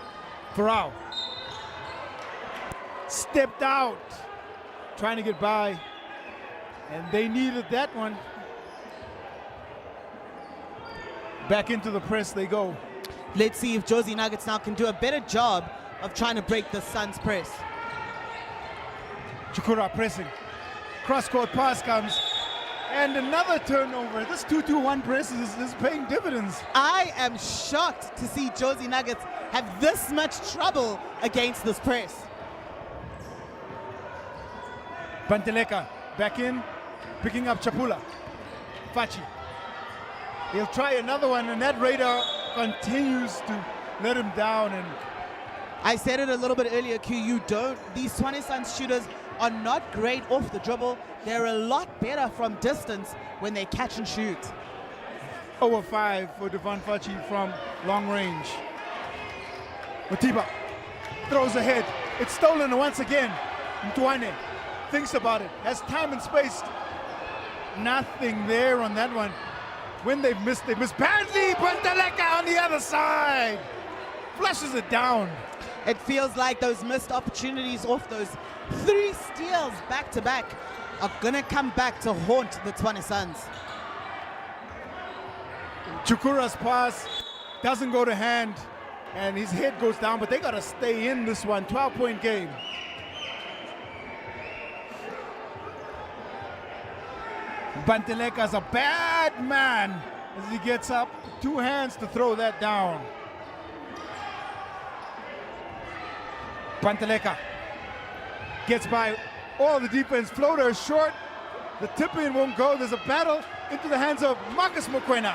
Farao stepped out, trying to get by, and they needed that one. Back into the press they go. Let's see if Jozi Nuggets now can do a better job of trying to break the Suns' press. Chukura pressing. Cross-court pass comes. And another turnover. This 2-2-1 press is paying dividends. I am shocked to see Jozi Nuggets have this much trouble against this press. Panteleka back in, picking up Chapula. Fachi. He'll try another one, and that radar continues to let him down. And I said it a little bit earlier, Q. These Tshwane Suns shooters are not great off the dribble. They're a lot better from distance when they catch and shoot. 0-5 for Devon Fachi from long range. Motiba throws ahead. It's stolen once again. Tshwane thinks about it, has time and space Nothing there on that one. When they've missed badly. Panteleka on the other side. Flushes it down. It feels like those missed opportunities off those 3 steals back-to-back are going to come back to haunt the Tshwane Suns. Chukura's pass doesn't go to hand, and his head goes down, but they got to stay in this one. 12-point game. Panteleka's a bad man as he gets up. 2 hands to throw that down. Panteleka gets by all the defense. Floater is short. The tip-in won't go. There's a battle into the hands of Marcus Mokoena.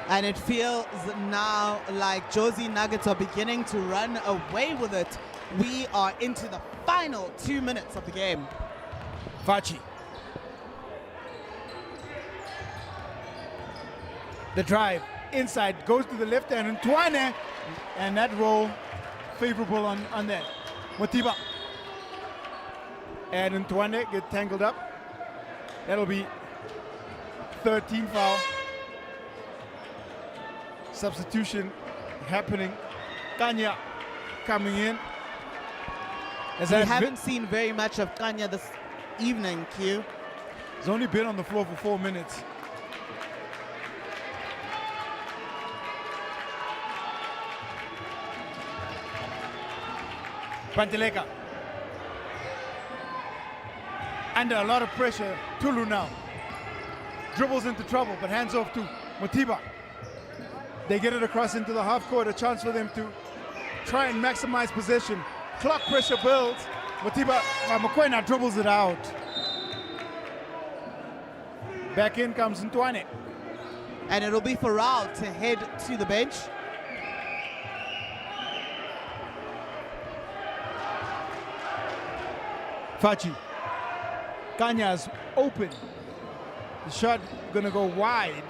And it feels now like Jozi Nuggets are beginning to run away with it. We are into the final 2 minutes of the game. Fachi. The drive inside goes to the left hand and Tshwane, and that roll favorable on that. Motiba. And Tshwane get tangled up. That'll be 13 foul. Substitution happening. Kanya coming in. We haven't seen very much of Kanya this evening, Q. He's only been on the floor for 4 minutes. Panteleka. Under a lot of pressure. Tulu now. Dribbles into trouble, but hands off to Motiba. They get it across into the half court, a chance for them to try and maximize possession. Clock pressure builds. Mokoena dribbles it out. Back in comes Tshwane. And it'll be for Rao to head to the bench. Fachi. Kanya's open. The shot gonna go wide.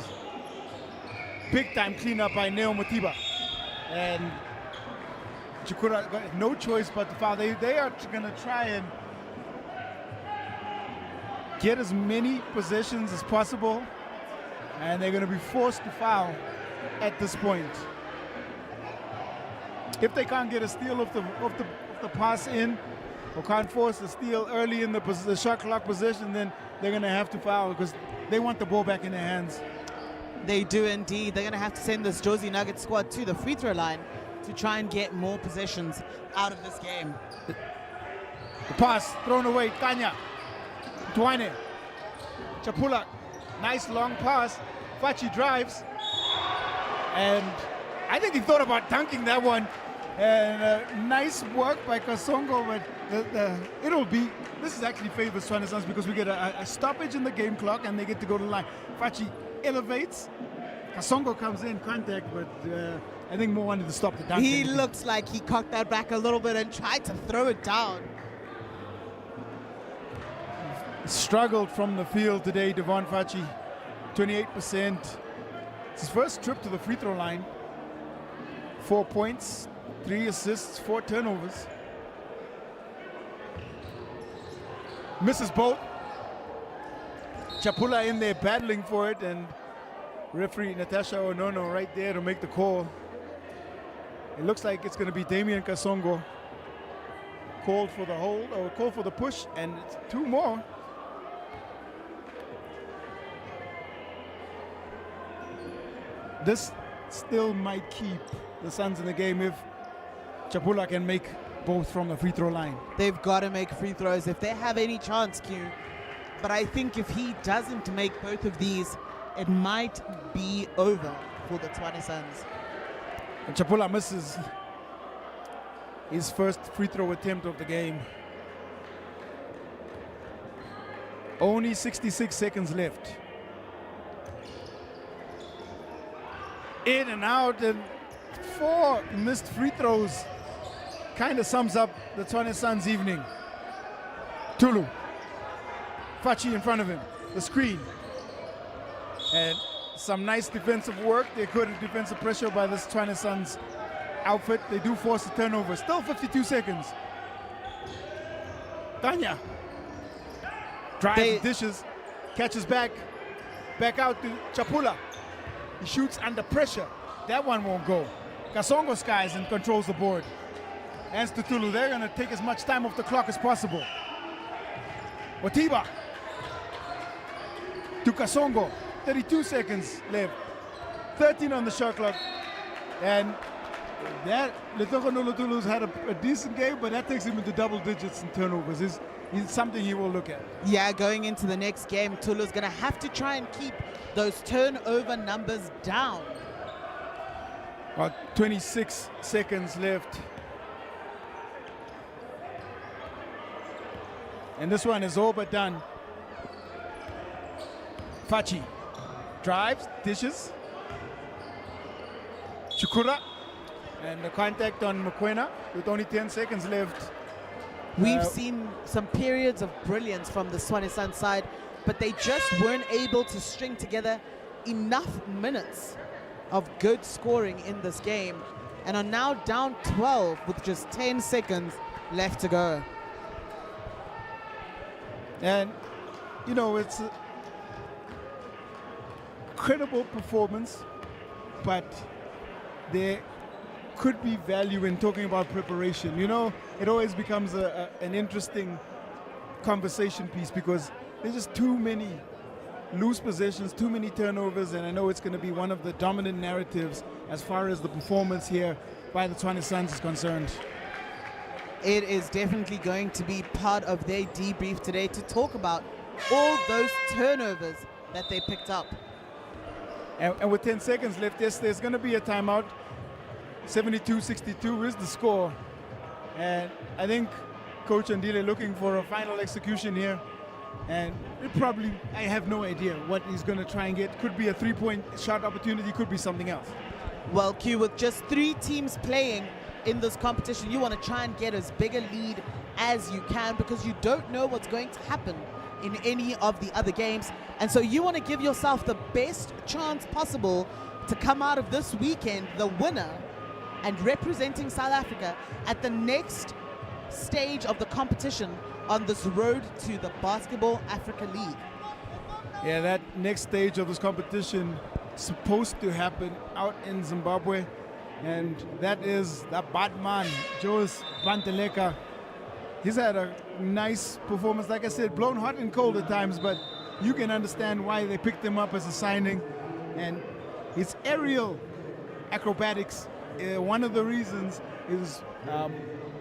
Big time cleanup by Neo Motiba. And Chukura got no choice but to foul. They are gonna try and get as many possessions as possible. And they're gonna be forced to foul at this point. If they can't get a steal of the pass in, or can't force a steal early in the shot clock position, then they're going to have to foul because they want the ball back in their hands. They do indeed. They're going to have to send this Jozi Nugget squad to the free throw line to try and get more possessions out of this game. The pass thrown away. Kanya. Tshwane. Chapula. Nice long pass. Fachi drives. And I think he thought about dunking that one. And nice work by Kasongo, but this is actually favors Tshwane Suns because we get a stoppage in the game clock and they get to go to the line. Fachi elevates, Kasongo comes in contact, but I think Mo wanted to stop the dunk. He looks like he cocked that back a little bit and tried to throw it down. Struggled from the field today, Devon Fachi, 28%. It's his first trip to the free throw line. 4 points. 3 assists, 4 turnovers. Misses both. Chapula in there battling for it, and referee Natasha Onono right there to make the call. It looks like it's going to be Damian Kasongo called for the hold, or called for the push, and it's 2 more. This still might keep the Suns in the game if Chapula can make both from the free throw line. They've got to make free throws if they have any chance, Q. But I think if he doesn't make both of these, it might be over for the Tshwane Suns. And Chapula misses his first free throw attempt of the game. Only 66 seconds left. In and out, and 4 missed free throws. Kind of sums up the Tshwane Suns evening. Tulu. Fachi in front of him. The screen. And some nice defensive work. They good defensive pressure by this Tshwane Suns outfit. They do force a turnover. Still 52 seconds. Tanya. Drives, dishes. Catches back out to Chapula. He shoots under pressure. That one won't go. Kasongo skies and controls the board. Hands to Tulu. They're going to take as much time off the clock as possible. Motiba to Kasongo. 32 seconds left. 13 on the shot clock. And that Letoko Nolotulu's had a decent game, but that takes him into double digits in turnovers. Is something he will look at. Yeah, going into the next game, Tulu's going to have to try and keep those turnover numbers down. About 26 seconds left. And this one is all but done. Fachi drives, dishes. Chukura. And the contact on Mokoena with only 10 seconds left. We've seen some periods of brilliance from the Tshwane Sun side, but they just weren't able to string together enough minutes of good scoring in this game, and are now down 12 with just 10 seconds left to go. And, you know, it's a credible performance, but there could be value in talking about preparation. You know, it always becomes an interesting conversation piece because there's just too many loose possessions, too many turnovers, and I know it's going to be one of the dominant narratives as far as the performance here by the Tshwane Suns is concerned. It is definitely going to be part of their debrief today to talk about all those turnovers that they picked up. And with 10 seconds left, yes, there's going to be a timeout. 72-62 is the score. And I think Coach Andile looking for a final execution here. And I have no idea what he's going to try and get. Could be a three-point shot opportunity, could be something else. Well, Q, with just 3 teams playing in this competition, you want to try and get as big a lead as you can because you don't know what's going to happen in any of the other games. And so you want to give yourself the best chance possible to come out of this weekend the winner and representing South Africa at the next stage of the competition on this road to the Basketball Africa League. Yeah, that next stage of this competition is supposed to happen out in Zimbabwe, and that is the Batman, Jozi Banteleka. He's had a nice performance, like I said, blown hot and cold at times, but you can understand why they picked him up as a signing. And his aerial acrobatics, one of the reasons is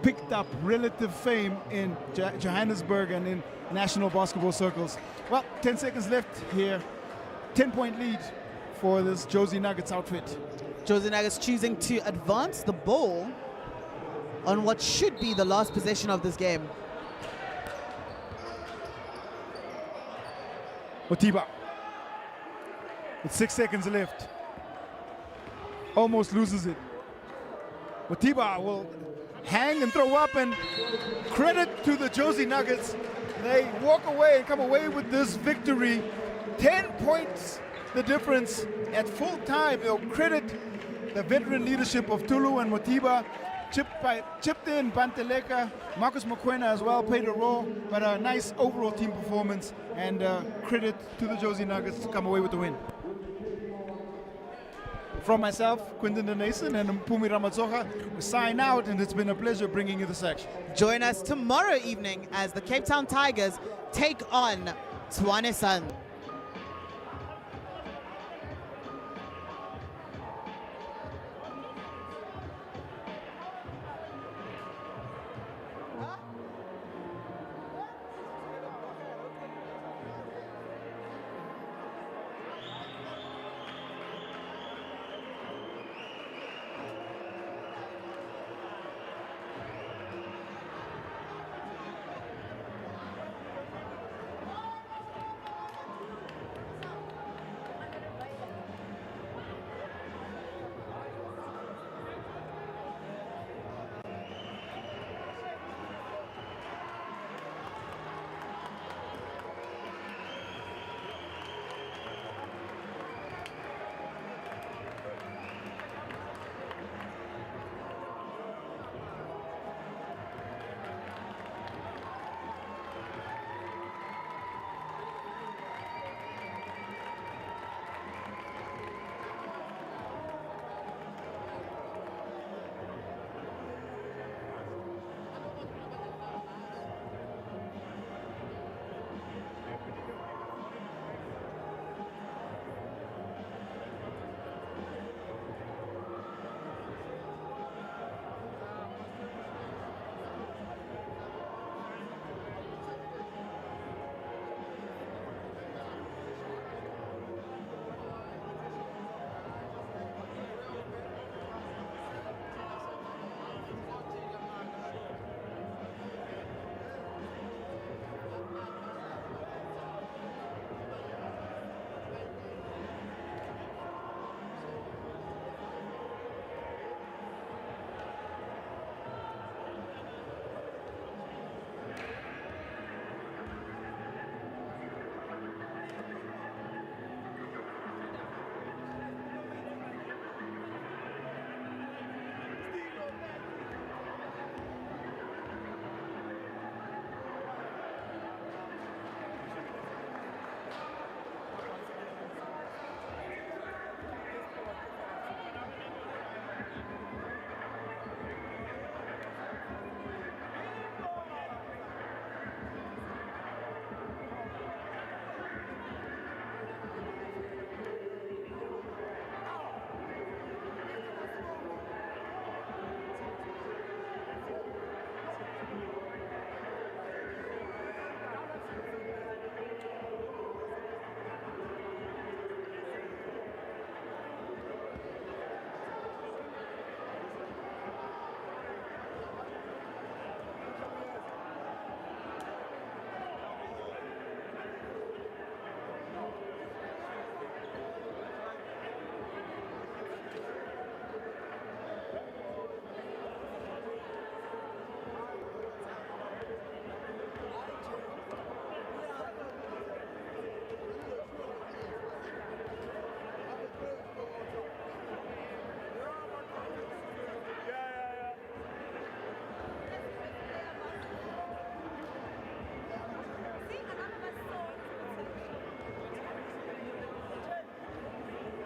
picked up relative fame in Johannesburg and in national basketball circles. Well, 10 seconds left here. 10-point lead for this Jozi Nuggets outfit. Jozi Nuggets choosing to advance the ball on what should be the last possession of this game. Motiba with 6 seconds left. Almost loses it. Motiba will hang and throw up, and credit to the Jozi Nuggets. They walk away and come away with this victory. 10 points the difference at full time. They'll credit the veteran leadership of Tulu and Motiba. Chipped in Banteleka, Marcus Mokoena as well played a role, but a nice overall team performance, and credit to the Jozi Nuggets to come away with the win. From myself, Quinton Denason and Mpumi Ramatsoka, we sign out, and it's been a pleasure bringing you this action. Join us tomorrow evening as the Cape Town Tigers take on Tshwane Sun.